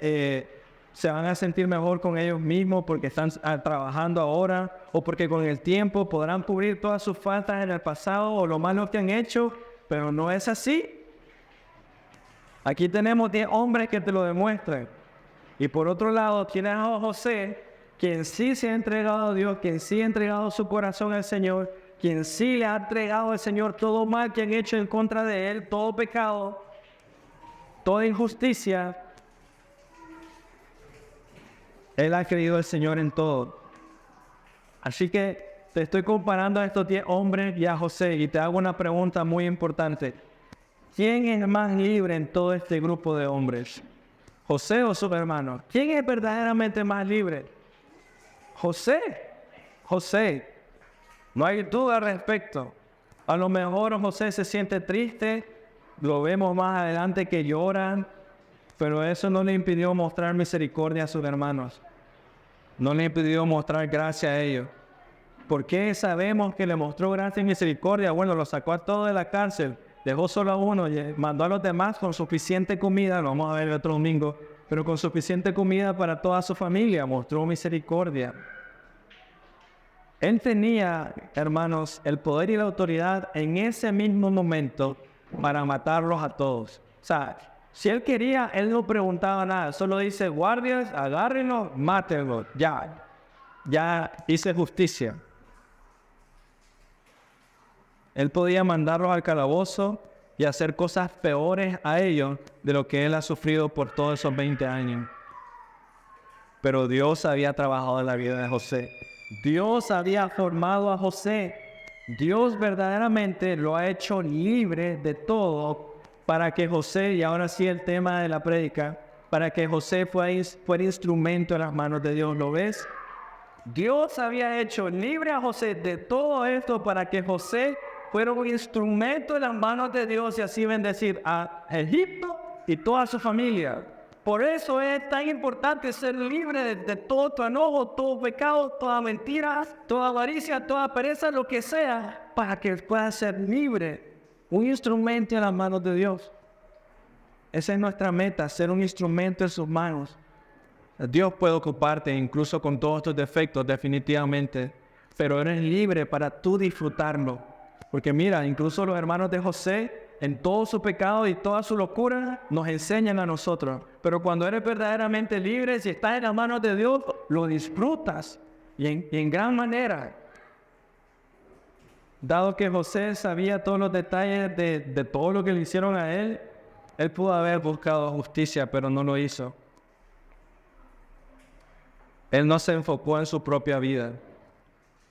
se van a sentir mejor con ellos mismos porque están trabajando ahora. O porque con el tiempo podrán cubrir todas sus faltas en el pasado o lo malo que han hecho. Pero no es así. Aquí tenemos 10 hombres que te lo demuestran. Y por otro lado, tienes a José, quien sí se ha entregado a Dios, quien sí ha entregado su corazón al Señor, quien sí le ha entregado al Señor todo mal que han hecho en contra de Él, todo pecado, toda injusticia, Él ha creído al Señor en todo. Así que te estoy comparando a estos 10 hombres y a José, y te hago una pregunta muy importante. ¿Quién es más libre en todo este grupo de hombres? ¿José o sus hermanos? ¿Quién es verdaderamente más libre? José. José. No hay duda al respecto. A lo mejor José se siente triste, lo vemos más adelante que lloran, pero eso no le impidió mostrar misericordia a sus hermanos. No le impidió mostrar gracia a ellos. ¿Por qué sabemos que le mostró gracia y misericordia? Bueno, lo sacó a todos de la cárcel, dejó solo a uno, mandó a los demás con suficiente comida, lo vamos a ver el otro domingo, pero con suficiente comida para toda su familia, mostró misericordia. Él tenía, hermanos, el poder y la autoridad en ese mismo momento para matarlos a todos. O sea, si él quería, él no preguntaba nada, solo dice, guardias, agárrenlos, mátenlos, ya hice justicia. Él podía mandarlos al calabozo y hacer cosas peores a ellos de lo que él ha sufrido por todos esos 20 años. Pero Dios había trabajado en la vida de José. Dios había formado a José. Dios verdaderamente lo ha hecho libre de todo para que José, y ahora sí el tema de la prédica, para que José fuera instrumento en las manos de Dios. ¿Lo ves? Dios había hecho libre a José de todo esto para que José fuera un instrumento en las manos de Dios y así bendecir a Egipto y toda su familia. Por eso es tan importante ser libre de todo tu enojo, todo pecado, toda mentira, toda avaricia, toda pereza, lo que sea, para que puedas ser libre, un instrumento en las manos de Dios. Esa es nuestra meta, ser un instrumento en sus manos. Dios puede ocuparte incluso con todos tus defectos, definitivamente, pero eres libre para tú disfrutarlo. Porque mira, incluso los hermanos de José, en todo su pecado y toda su locura, nos enseñan a nosotros. Pero cuando eres verdaderamente libre, si estás en las manos de Dios, lo disfrutas y en gran manera. Dado que José sabía todos los detalles de todo lo que le hicieron a él pudo haber buscado justicia, pero no lo hizo. Él no se enfocó en su propia vida.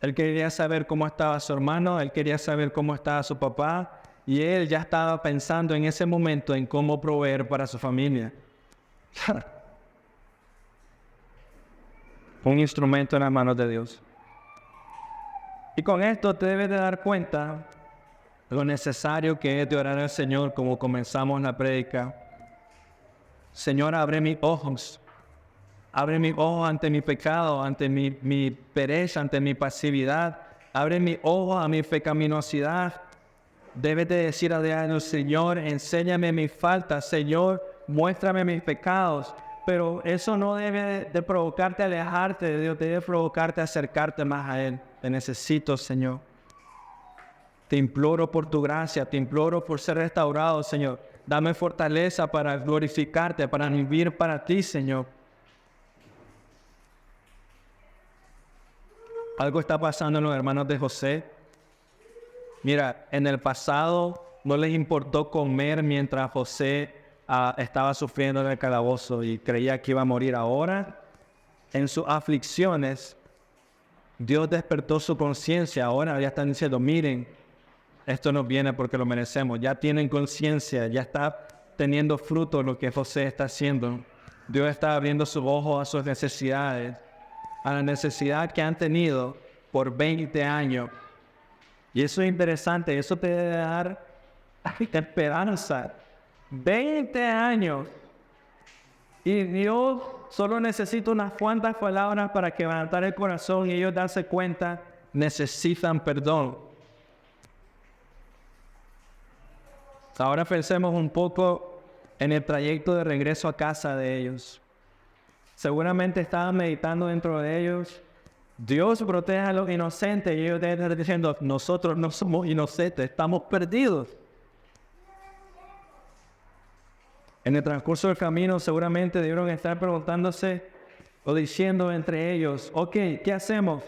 Él quería saber cómo estaba su hermano, él quería saber cómo estaba su papá, y él ya estaba pensando en ese momento en cómo proveer para su familia. Un instrumento en las manos de Dios. Y con esto te debes de dar cuenta lo necesario que es de orar al Señor como comenzamos la prédica. Señor, abre mis ojos. Abre mis ojos ante mi pecado, ante mi pereza, ante mi pasividad. Abre mis ojos a mi pecaminosidad. Debes de decir a Dios, Señor, enséñame mis faltas. Señor, muéstrame mis pecados. Pero eso no debe de provocarte a alejarte de Dios. Debe provocarte a acercarte más a Él. Te necesito, Señor. Te imploro por tu gracia. Te imploro por ser restaurado, Señor. Dame fortaleza para glorificarte, para vivir para ti, Señor. Algo está pasando en los hermanos de José. Mira, en el pasado no les importó comer mientras José estaba sufriendo en el calabozo y creía que iba a morir. Ahora, en sus aflicciones, Dios despertó su conciencia. Ahora ya están diciendo, miren, esto nos viene porque lo merecemos. Ya tienen conciencia, ya está teniendo fruto lo que José está haciendo. Dios está abriendo sus ojos a sus necesidades, a la necesidad que han tenido por 20 años. Y eso es interesante, eso te debe dar esperanza. 20 años. Y Dios solo necesita unas cuantas palabras para quebrantar el corazón y ellos darse cuenta, necesitan perdón. Ahora pensemos un poco en el trayecto de regreso a casa de ellos. Seguramente estaban meditando dentro de ellos, Dios protege a los inocentes, y ellos deben estar diciendo, nosotros no somos inocentes, estamos perdidos. En el transcurso del camino seguramente debieron estar preguntándose, o diciendo entre ellos, ok, ¿qué hacemos?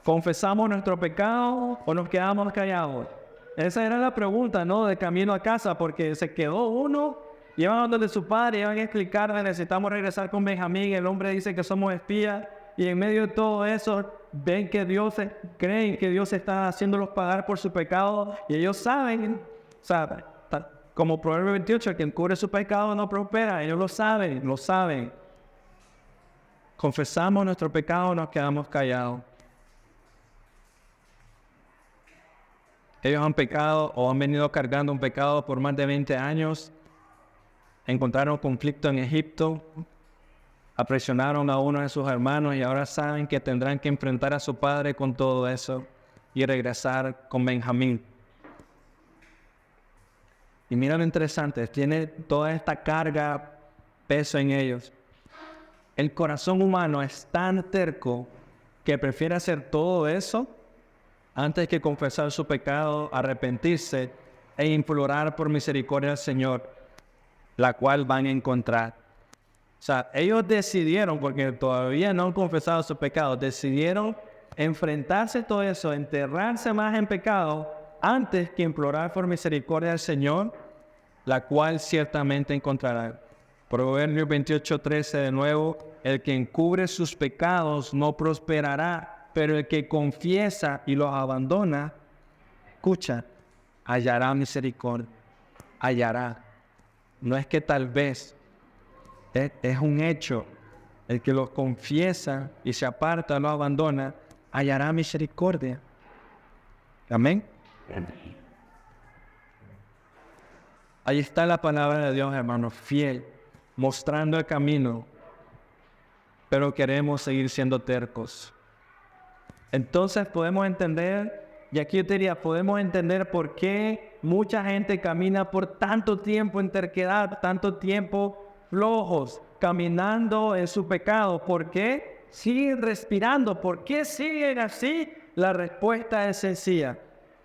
¿Confesamos nuestro pecado o nos quedamos callados? Esa era la pregunta, ¿no? De camino a casa, porque se quedó uno, iban a donde su padre, iban a explicarle, necesitamos regresar con Benjamín, el hombre dice que somos espías, y en medio de todo eso, ven que creen que Dios está haciéndolos pagar por su pecado, y ellos saben, como Proverbio 28, el que encubre su pecado no prospera, ellos lo saben. Confesamos nuestro pecado, nos quedamos callados. Ellos han pecado o han venido cargando un pecado por más de 20 años. Encontraron conflicto en Egipto. Apresionaron a uno de sus hermanos y ahora saben que tendrán que enfrentar a su padre con todo eso y regresar con Benjamín. Y mira lo interesante, tiene toda esta carga, peso en ellos. El corazón humano es tan terco que prefiere hacer todo eso antes que confesar su pecado, arrepentirse e implorar por misericordia al Señor, la cual van a encontrar. Ellos decidieron, porque todavía no han confesado su pecado, decidieron enfrentarse a todo eso, enterrarse más en pecado, antes que implorar por misericordia al Señor, la cual ciertamente encontrarán. Proverbios 28:13 de nuevo, el que encubre sus pecados no prosperará, pero el que confiesa y los abandona, escucha, hallará misericordia, hallará. No es que tal vez, es un hecho. El que los confiesa y se aparta, los abandona, hallará misericordia. Amén. Ahí está la palabra de Dios, hermanos, fiel, mostrando el camino, pero queremos seguir siendo tercos. Entonces podemos entender, y aquí yo te diría, podemos entender por qué mucha gente camina por tanto tiempo en terquedad, tanto tiempo flojos, caminando en su pecado. ¿Por qué siguen respirando? ¿Por qué siguen así? La respuesta es sencilla.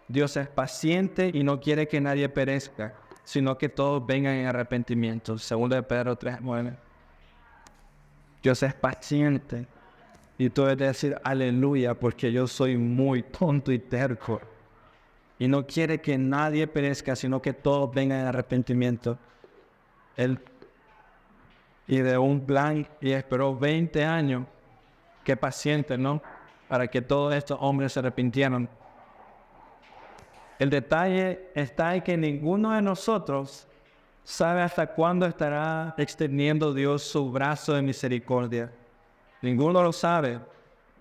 Dios es paciente y no quiere que nadie perezca, sino que todos vengan en arrepentimiento. 2 de Pedro 3:9. Dios es paciente. Y tú debes decir aleluya, porque yo soy muy tonto y terco. Y no quiere que nadie perezca, sino que todos vengan en arrepentimiento. Él ideó un plan y esperó 20 años. Qué paciente, ¿no? Para que todos estos hombres se arrepintieran. El detalle está en que ninguno de nosotros sabe hasta cuándo estará extendiendo Dios su brazo de misericordia. Ninguno lo sabe.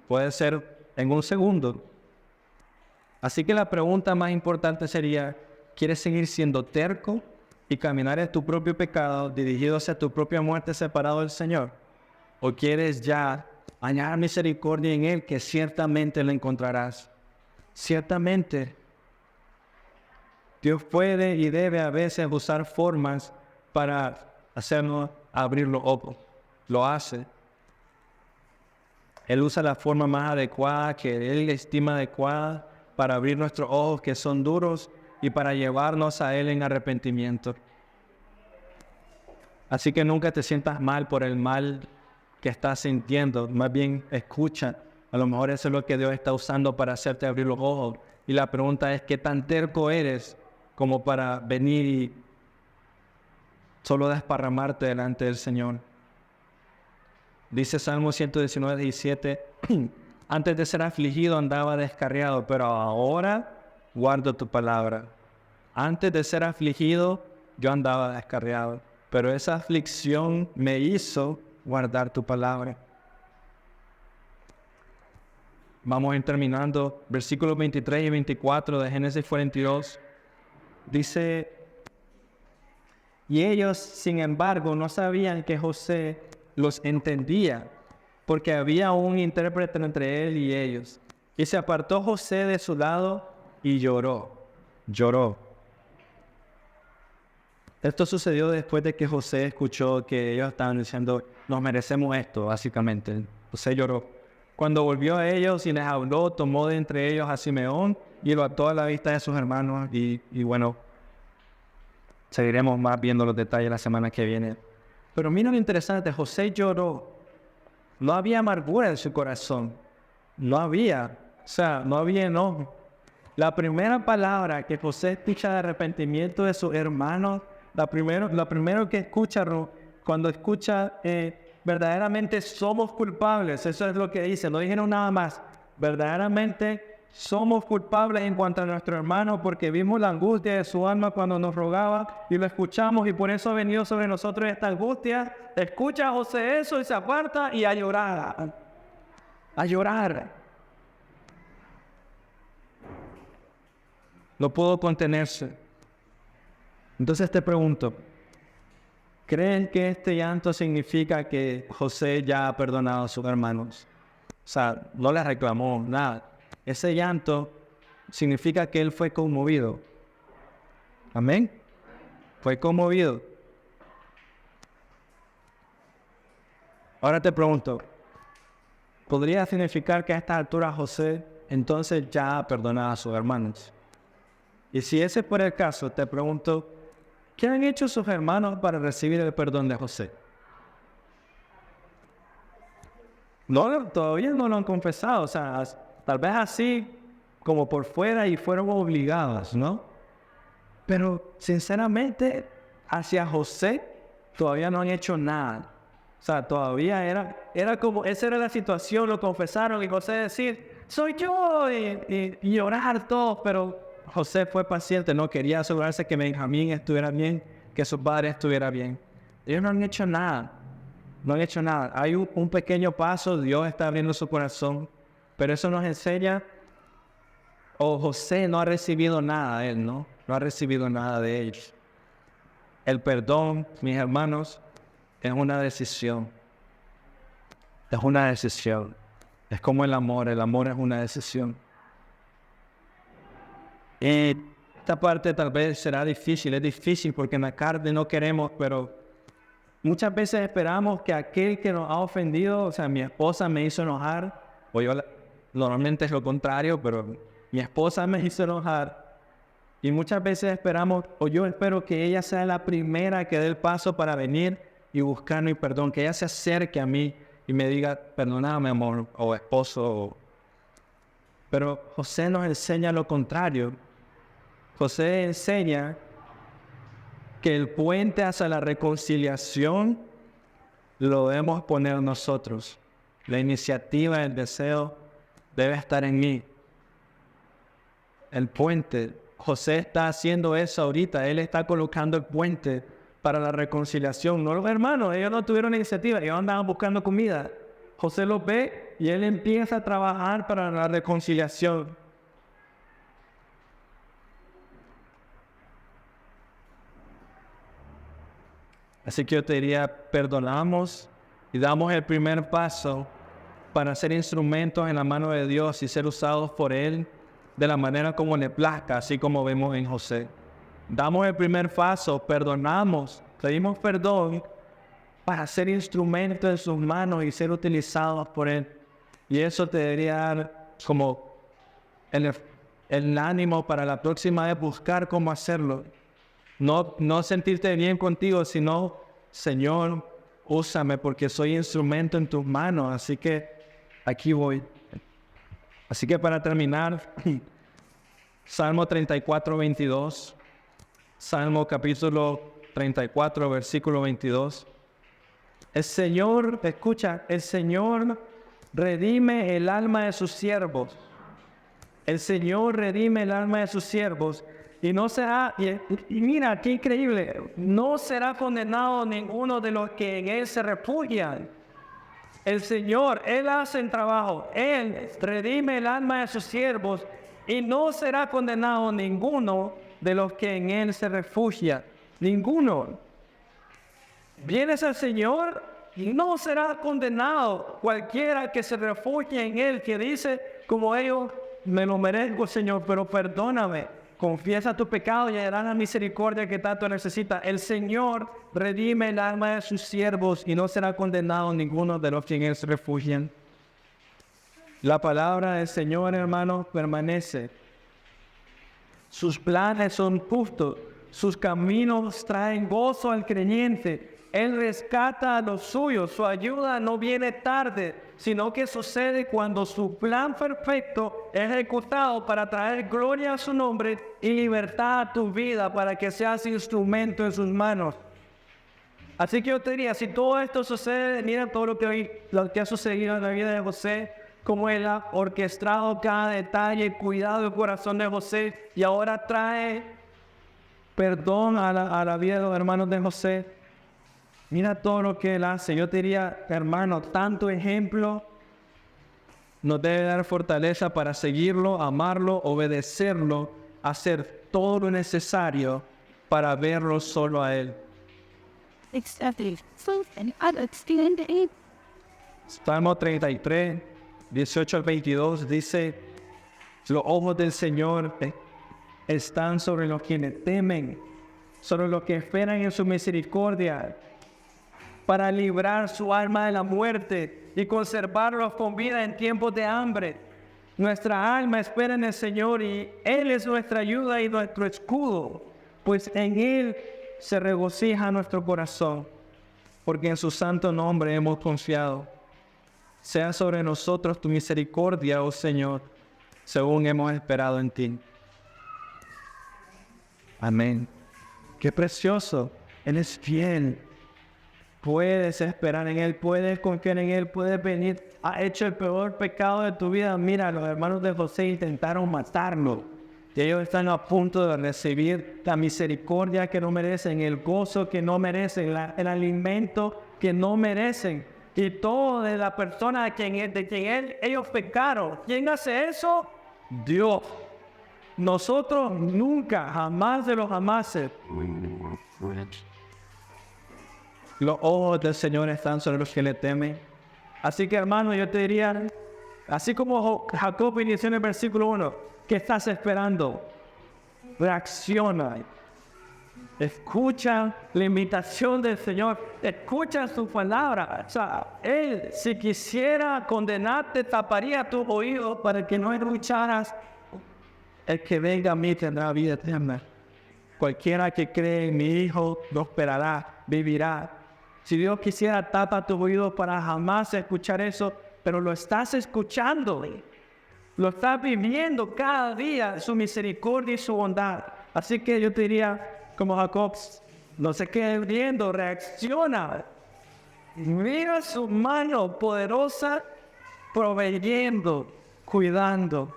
Puede ser en un segundo. Así que la pregunta más importante sería, ¿quieres seguir siendo terco y caminar en tu propio pecado, dirigido hacia tu propia muerte, separado del Señor? ¿O quieres ya hallar misericordia en Él, que ciertamente la encontrarás? Ciertamente, Dios puede y debe a veces usar formas para hacernos abrir los ojos. Lo hace. Él usa la forma más adecuada que Él estima adecuada para abrir nuestros ojos que son duros y para llevarnos a Él en arrepentimiento. Así que nunca te sientas mal por el mal que estás sintiendo. Más bien escucha. A lo mejor eso es lo que Dios está usando para hacerte abrir los ojos. Y la pregunta es, ¿qué tan terco eres como para venir y solo desparramarte delante del Señor? Dice Salmo 119:17, antes de ser afligido andaba descarriado, pero ahora guardo tu palabra. Antes de ser afligido yo andaba descarriado, pero esa aflicción me hizo guardar tu palabra. Vamos a ir terminando. Versículos 23 y 24 de Génesis 42. Dice, y ellos, sin embargo, no sabían que José los entendía, porque había un intérprete entre él y ellos. Y se apartó José de su lado y lloró. Esto sucedió después de que José escuchó que ellos estaban diciendo, nos merecemos esto, básicamente. José lloró. Cuando volvió a ellos y les habló, tomó de entre ellos a Simeón y lo ató a la vista de sus hermanos. Y bueno, seguiremos más viendo los detalles la semana que viene. Pero mira lo interesante, José lloró. No había amargura en su corazón. No había. O sea, no había enojo. La primera palabra que José escucha de arrepentimiento de sus hermanos, lo primero que escucha cuando escucha verdaderamente somos culpables, eso es lo que dice, no dijeron nada más. Verdaderamente somos culpables en cuanto a nuestro hermano porque vimos la angustia de su alma cuando nos rogaba y lo escuchamos y por eso ha venido sobre nosotros esta angustia. Escucha a José eso y se aparta y a llorar. A llorar. No pudo contenerse. Entonces te pregunto, ¿creen que este llanto significa que José ya ha perdonado a sus hermanos? O sea, no les reclamó nada. Ese llanto significa que él fue conmovido. Amén. Fue conmovido. Ahora te pregunto, ¿podría significar que a esta altura José entonces ya ha perdonado a sus hermanos? Y si ese fuera el caso, te pregunto, ¿qué han hecho sus hermanos para recibir el perdón de José? No, todavía no lo han confesado, o sea, tal vez así como por fuera y fueron obligados, ¿no? Pero sinceramente, hacia José todavía no han hecho nada. O sea, todavía era como, esa era la situación, lo confesaron y José decir, soy yo, y llorar todos, pero José fue paciente, no quería asegurarse que Benjamín estuviera bien, que su padre estuviera bien. Ellos no han hecho nada. No han hecho nada. Hay un pequeño paso, Dios está abriendo su corazón, pero eso nos enseña, José no ha recibido nada de él, ¿no? No ha recibido nada de ellos. El perdón, mis hermanos, es una decisión. Es una decisión. Es como el amor es una decisión. Esta parte tal vez será difícil, es difícil porque en la carne no queremos, pero muchas veces esperamos que aquel que nos ha ofendido, o sea, mi esposa me hizo enojar, o yo normalmente es lo contrario, pero mi esposa me hizo enojar, y muchas veces esperamos, o yo espero que ella sea la primera que dé el paso para venir y buscar mi perdón, que ella se acerque a mí y me diga, perdóname amor, o esposo, pero José nos enseña lo contrario. José enseña que el puente hacia la reconciliación lo debemos poner nosotros. La iniciativa, el deseo debe estar en mí. El puente, José está haciendo eso ahorita, él está colocando el puente para la reconciliación. No los hermanos, ellos no tuvieron iniciativa, ellos andaban buscando comida. José los ve y él empieza a trabajar para la reconciliación. Así que yo te diría, perdonamos y damos el primer paso para ser instrumentos en la mano de Dios y ser usados por Él de la manera como le plazca, así como vemos en José. Damos el primer paso, perdonamos, pedimos perdón para ser instrumentos en sus manos y ser utilizados por Él. Y eso te debería dar como el ánimo para la próxima vez buscar cómo hacerlo. No sentirte bien contigo, sino, Señor, úsame porque soy instrumento en tus manos. Así que aquí voy. Así que para terminar, Salmo 34, 22. Salmo capítulo 34, versículo 22. El Señor, escucha, el Señor redime el alma de sus siervos. El Señor redime el alma de sus siervos. Y no será, y mira, qué increíble, no será condenado ninguno de los que en Él se refugian. El Señor, Él hace el trabajo, Él redime el alma de sus siervos y no será condenado ninguno de los que en Él se refugian. Ninguno. Vienes al Señor y no será condenado cualquiera que se refugie en Él, que dice, como ellos, me lo merezco, Señor, pero perdóname. Confiesa tu pecado y hallarás la misericordia que tanto necesita. El Señor redime el alma de sus siervos y no será condenado ninguno de los que en Él se refugian. La palabra del Señor, hermanos, permanece. Sus planes son justos. Sus caminos traen gozo al creyente. Él rescata a los suyos. Su ayuda no viene tarde, sino que sucede cuando su plan perfecto es ejecutado para traer gloria a su nombre y libertad a tu vida para que seas instrumento en sus manos. Así que yo te diría, si todo esto sucede, mira todo lo que ha sucedido en la vida de José, cómo él ha orquestado cada detalle, cuidado el corazón de José, y ahora trae perdón a la vida de los hermanos de José. Mira todo lo que él hace. Yo te diría, hermano, tanto ejemplo nos debe dar fortaleza para seguirlo, amarlo, obedecerlo, hacer todo lo necesario para verlo solo a él. Salmo 33, 18 al 22 dice: los ojos del Señor están sobre los que le temen, sobre los que esperan en su misericordia, para librar su alma de la muerte y conservarlos con vida en tiempos de hambre. Nuestra alma espera en el Señor y Él es nuestra ayuda y nuestro escudo, pues en Él se regocija nuestro corazón, porque en su santo nombre hemos confiado. Sea sobre nosotros tu misericordia, oh Señor, según hemos esperado en ti. Amén. Qué precioso. Él es fiel. Puedes esperar en Él, puedes confiar en Él, puedes venir. Ha hecho el peor pecado de tu vida. Mira, los hermanos de José intentaron matarlo. Y ellos están a punto de recibir la misericordia que no merecen, el gozo que no merecen, el alimento que no merecen. Y todo de la persona de quien ellos pecaron. ¿Quién hace eso? Dios. Nosotros nunca, jamás de los jamases. Los ojos del Señor están sobre los que le temen. Así que, hermano, yo te diría, así como Jacob inició en el versículo 1, ¿qué estás esperando? Reacciona. Escucha la invitación del Señor. Escucha su palabra. O sea, Él, si quisiera condenarte, taparía tus oídos para que no escucharas. El que venga a mí tendrá vida eterna. Cualquiera que cree en mi Hijo prosperará, vivirá. Si Dios quisiera, tapa tus oídos para jamás escuchar eso, pero lo estás escuchando. Lo estás viviendo cada día, su misericordia y su bondad. Así que yo te diría, como Jacob, no se quede viendo, reacciona. Mira su mano poderosa proveyendo, cuidando.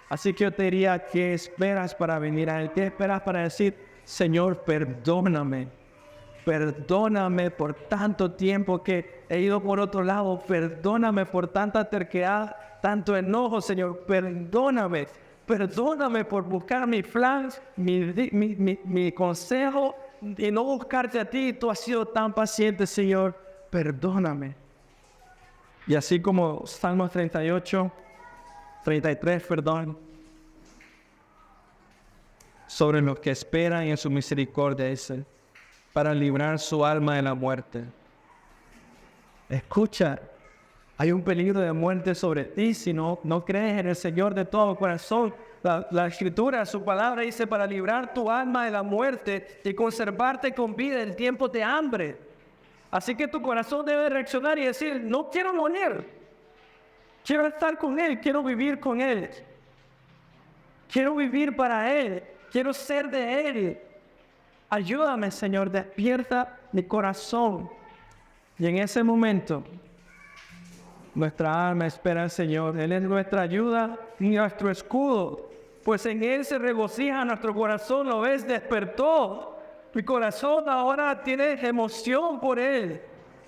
Así que yo te diría, ¿qué esperas para venir a Él? ¿Qué esperas para decir, Señor, perdóname? Perdóname por tanto tiempo que he ido por otro lado. Perdóname por tanta terquedad, tanto enojo, Señor. Perdóname. Perdóname por buscar mi plan, mi consejo y no buscarte a ti. Tú has sido tan paciente, Señor. Perdóname. Y así como Salmos 38, 33, perdón, sobre los que esperan en su misericordia, dice, para librar su alma de la muerte. Escucha, hay un peligro de muerte sobre ti si no crees en el Señor de todo corazón. La Escritura, su palabra dice, para librar tu alma de la muerte y conservarte con vida en tiempos de hambre. Así que tu corazón debe reaccionar y decir, no quiero morir. Quiero estar con Él, quiero vivir con Él. Quiero vivir para Él, quiero ser de Él. Ayúdame, Señor, despierta mi corazón. Y en ese momento, nuestra alma espera al Señor. Él es nuestra ayuda y nuestro escudo. Pues en Él se regocija nuestro corazón, ¿lo ves? Despertó. Mi corazón ahora tiene emoción por Él.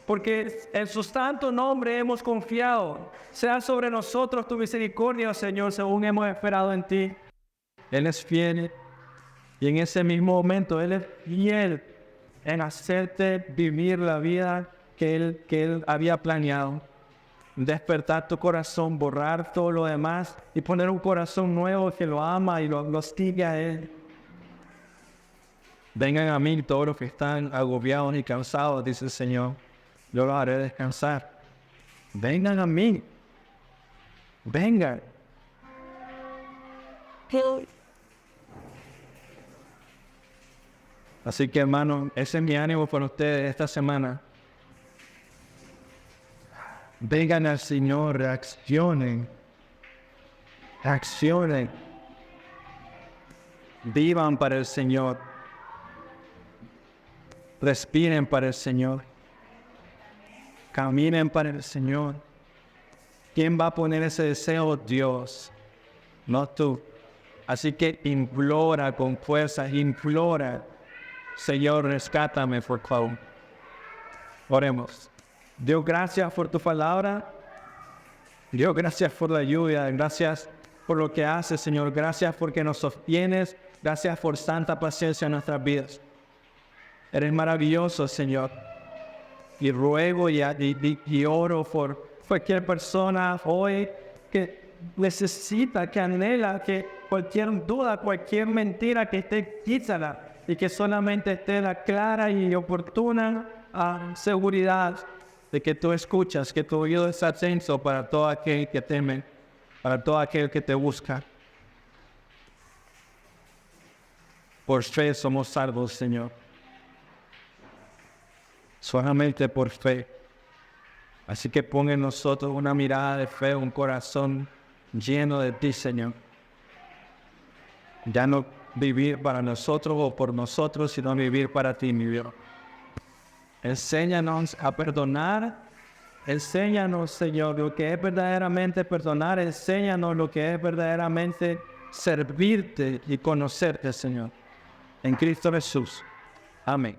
Porque en su santo nombre hemos confiado. Sea sobre nosotros tu misericordia, Señor, según hemos esperado en ti. Él es fiel. Y en ese mismo momento, Él es fiel en hacerte vivir la vida que Él había planeado. Despertar tu corazón, borrar todo lo demás y poner un corazón nuevo que lo ama y lo sigue a Él. Vengan a mí todos los que están agobiados y cansados, dice el Señor. Yo los haré descansar. Vengan a mí. Vengan. Así que, hermano, ese es mi ánimo para ustedes esta semana. Vengan al Señor, reaccionen. Accionen. Vivan para el Señor. Respiren para el Señor. Caminen para el Señor. ¿Quién va a poner ese deseo? Dios, no tú. Así que implora con fuerza, implora. Señor, rescátame, por favor. Oremos. Dios, gracias por tu palabra. Dios, gracias por la lluvia. Gracias por lo que haces, Señor. Gracias porque nos sostienes. Gracias por santa paciencia en nuestras vidas. Eres maravilloso, Señor. Y ruego y oro por cualquier persona hoy que necesita, que anhela, que cualquier duda, cualquier mentira que esté, quítala. Y que solamente esté la clara y oportuna seguridad de que tú escuchas, que tu oído es atento para todo aquel que teme, para todo aquel que te busca. Por fe somos salvos, Señor. Solamente por fe. Así que pon en nosotros una mirada de fe, un corazón lleno de ti, Señor. Ya no vivir para nosotros o por nosotros, sino vivir para ti, mi Dios. Enséñanos a perdonar. Enséñanos, Señor, lo que es verdaderamente perdonar. Enséñanos lo que es verdaderamente servirte y conocerte, Señor. En Cristo Jesús. Amén.